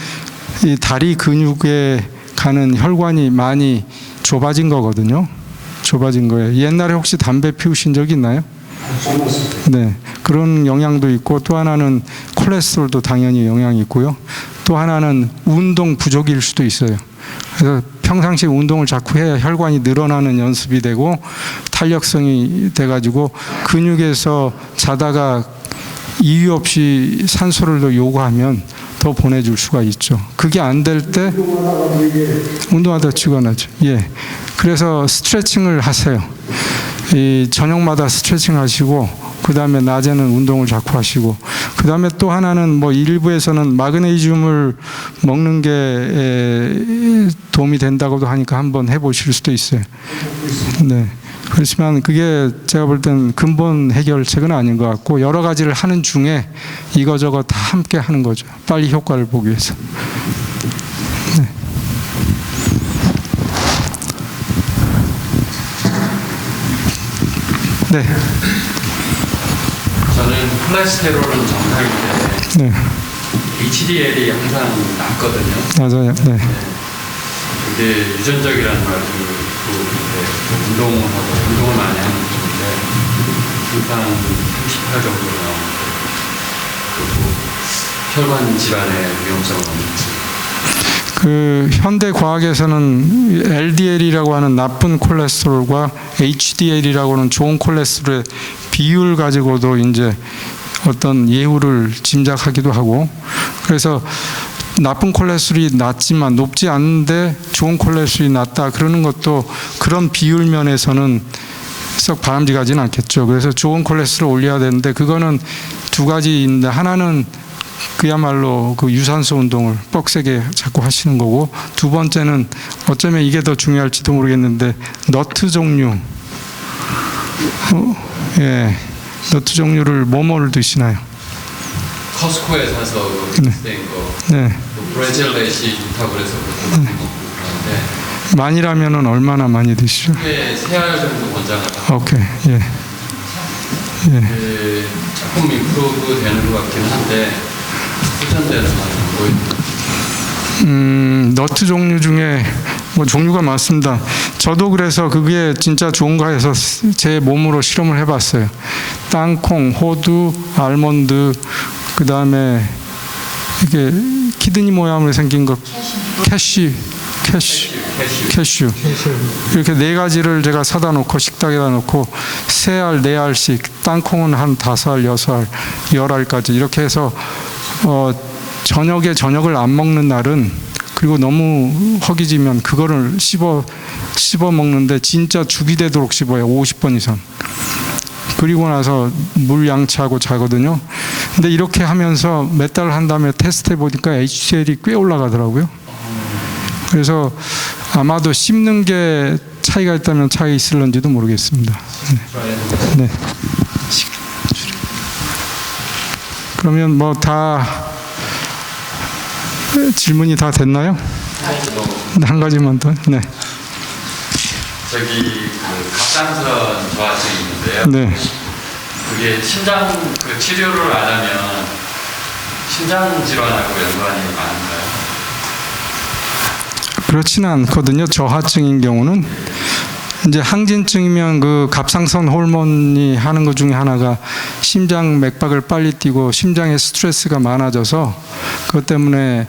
이 다리 근육에 가는 혈관이 많이 좁아진 거거든요. 좁아진 거예요. 옛날에 혹시 담배 피우신 적 있나요? 써놨을 네, 그런 영향도 있고 또 하나는 콜레스테롤도 당연히 영향이 있고요. 또 하나는 운동 부족일 수도 있어요. 그래서 평상시 운동을 자꾸 해야 혈관이 늘어나는 연습이 되고 탄력성이 돼가지고 근육에서 자다가 이유 없이 산소를 더 요구하면 더 보내줄 수가 있죠. 그게 안 될 때 운동하다가도 이게 운동하다 쥐가 나죠. 예. 그래서 스트레칭을 하세요. 이 저녁마다 스트레칭 하시고 그 다음에 낮에는 운동을 자꾸 하시고 그 다음에 또 하나는 뭐 일부에서는 마그네슘을 먹는 게 도움이 된다고도 하니까 한번 해보실 수도 있어요. 네. 그렇지만 그게 제가 볼 땐 근본 해결책은 아닌 것 같고 여러 가지를 하는 중에 이거저거 다 함께 하는 거죠. 빨리 효과를 보기 위해서. 네. 네. 저는 콜레스테롤은 정상인데 네. HDL이 항상 낮거든요. 맞아요. 네. 그게 유전적이라는 말도 있고 운동을 많이 하는 중인데 항상 38 정도 나오는데 그리고 혈관 질환의 위험성은 없는지. 그 현대 과학에서는 LDL이라고 하는 나쁜 콜레스테롤과 HDL이라고 하는 좋은 콜레스테롤의 비율 가지고도 이제 어떤 예후를 짐작하기도 하고 그래서 나쁜 콜레스테롤이 낮지만 높지 않은데 좋은 콜레스테롤이 낮다 그러는 것도 그런 비율 면에서는 썩 바람직하지는 않겠죠. 그래서 좋은 콜레스테롤 올려야 되는데 그거는 두 가지 있는데 하나는 그야말로 그 유산소 운동을 빡세게 자꾸 하시는 거고 두 번째는 어쩌면 이게 더 중요할지도 모르겠는데 너트 종류 예 너트 종류를 뭐를 드시나요? 커스코에 사서 믹스된 거 네. 브레젤렛이 좋다고 그래서 그것도 많이 먹고 그러는데 많이라면은 얼마나 많이 드시죠? 하루에 3알 정도 권장하다 오케이 예. 예. 조금 임프로브 되는 것 같긴 한데 후전되는 맛은 보이는 너트 종류 중에 뭐 종류가 많습니다. 저도 그래서 그게 진짜 좋은가 해서 제 몸으로 실험을 해봤어요. 땅콩, 호두, 알몬드, 그 다음에 이게 키드니 모양으로 생긴 거 캐슈 이렇게 네 가지를 제가 사다 놓고 식탁에다 놓고 3알, 4알씩 땅콩은 한 5알, 6알, 10알까지 이렇게 해서 저녁을 안 먹는 날은 그리고 너무 허기지면 그거를 씹어 먹는데 진짜 죽이 되도록 씹어요. 50번 이상. 그리고 나서 물 양치하고 자거든요. 근데 이렇게 하면서 몇 달 한 다음에 테스트 해보니까 HDL이 꽤 올라가더라고요. 그래서 아마도 씹는 게 차이가 있다면 차이 있을런지도 모르겠습니다. 네. 네. 그러면 뭐 다 질문이 다 됐나요? 한 가지만 더. 네. 저기 그 갑상선 저하증이 있는데요. 네. 그게 심장 그 치료를 안 하면 심장 질환하고 연관이 많은가요? 그렇지는 않거든요. 저하증인 경우는 이제 항진증이면 그 갑상선 호르몬이 하는 것 중에 하나가 심장 맥박을 빨리 뛰고 심장에 스트레스가 많아져서 그것 때문에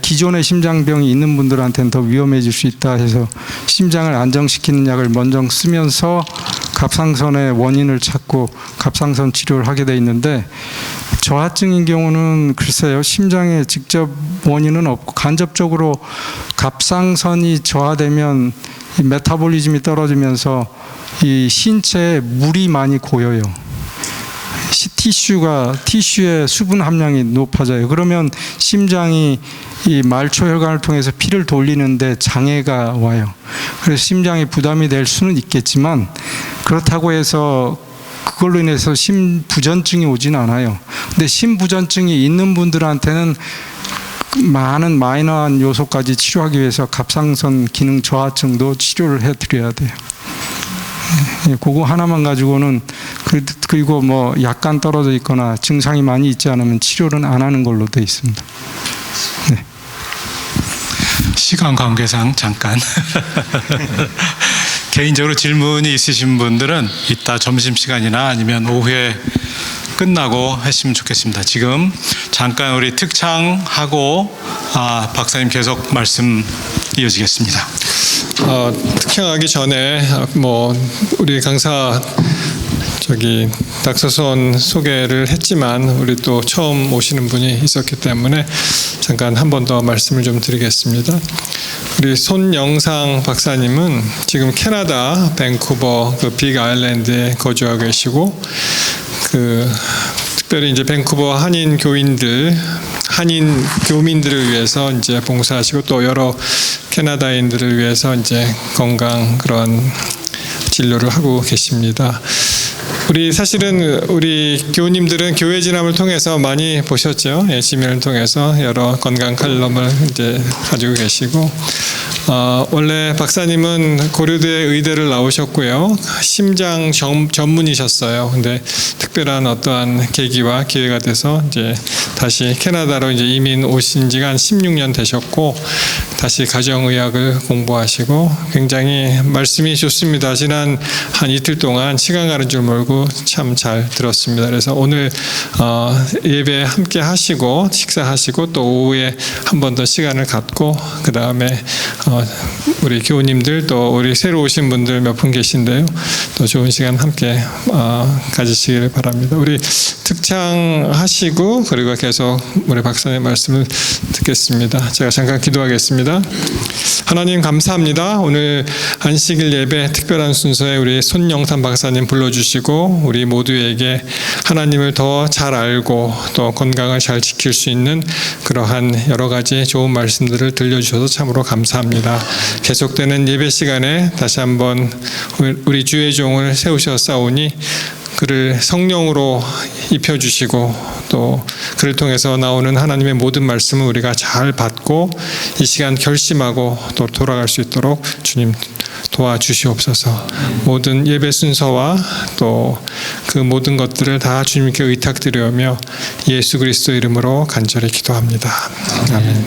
기존의 심장병이 있는 분들한테는 더 위험해질 수 있다 해서 심장을 안정시키는 약을 먼저 쓰면서 갑상선의 원인을 찾고 갑상선 치료를 하게 돼 있는데 저하증인 경우는 글쎄요 심장에 직접 원인은 없고 간접적으로 갑상선이 저하되면 이 메타볼리즘이 떨어지면서 이 신체에 물이 많이 고여요. 티슈의 수분 함량이 높아져요. 그러면 심장이 이 말초혈관을 통해서 피를 돌리는데 장애가 와요. 그래서 심장이 부담이 될 수는 있겠지만 그렇다고 해서 그걸로 인해서 심부전증이 오진 않아요. 근데 심부전증이 있는 분들한테는 많은 마이너한 요소까지 치료하기 위해서 갑상선 기능 저하증도 치료를 해드려야 돼요. 그거 하나만 가지고는 그리고 뭐 약간 떨어져 있거나 증상이 많이 있지 않으면 치료는 안 하는 걸로 돼 있습니다. 네. 시간 관계상 잠깐 개인적으로 질문이 있으신 분들은 이따 점심시간이나 아니면 오후에 끝나고 하시면 좋겠습니다. 지금 잠깐 우리 특창하고 박사님 계속 말씀 이어지겠습니다. 특향하기 전에 뭐 우리 강사 닥터손 소개를 했지만 우리 또 처음 오시는 분이 있었기 때문에 잠깐 한 번 더 말씀을 좀 드리겠습니다. 우리 손영상 박사님은 지금 캐나다 밴쿠버 빅 아일랜드에 거주하고 계시고 특별히 이제 밴쿠버 한인 교민들을 위해서 이제 봉사하시고 또 여러 캐나다인들을 위해서 이제 건강 그런 진료를 하고 계십니다. 사실은 우리 교우님들은 교회 진함을 통해서 많이 보셨죠. 지면을 통해서 여러 건강 칼럼을 이제 가지고 계시고, 원래 박사님은 고려대 의대를 나오셨고요. 심장 전문이셨어요. 근데 특별한 어떠한 계기와 기회가 돼서 이제 다시 캐나다로 이제 이민 오신 지가 한 16년 되셨고, 다시 가정의학을 공부하시고 굉장히 말씀이 좋습니다. 지난 한 이틀 동안 시간 가는 줄 모르고 참 잘 들었습니다. 그래서 오늘 예배 함께 하시고 식사하시고 또 오후에 한 번 더 시간을 갖고 그 다음에 우리 교우님들 또 우리 새로 오신 분들 몇 분 계신데요. 또 좋은 시간 함께 가지시길 바랍니다. 우리 특창하시고 그리고 계속 우리 박사님 말씀을 듣겠습니다. 제가 잠깐 기도하겠습니다. 하나님 감사합니다. 오늘 안식일 예배 특별한 순서에 우리 손영삼 박사님 불러주시고 우리 모두에게 하나님을 더 잘 알고 또 건강을 잘 지킬 수 있는 그러한 여러 가지 좋은 말씀들을 들려주셔서 참으로 감사합니다. 계속되는 예배 시간에 다시 한번 우리 주의 종을 세우셨사오니 그를 성령으로 입혀주시고 또 그를 통해서 나오는 하나님의 모든 말씀을 우리가 잘 받고 이 시간 결심하고 또 돌아갈 수 있도록 주님 도와주시옵소서. 모든 예배 순서와 또 그 모든 것들을 다 주님께 의탁드리며 예수 그리스도 이름으로 간절히 기도합니다. 아멘.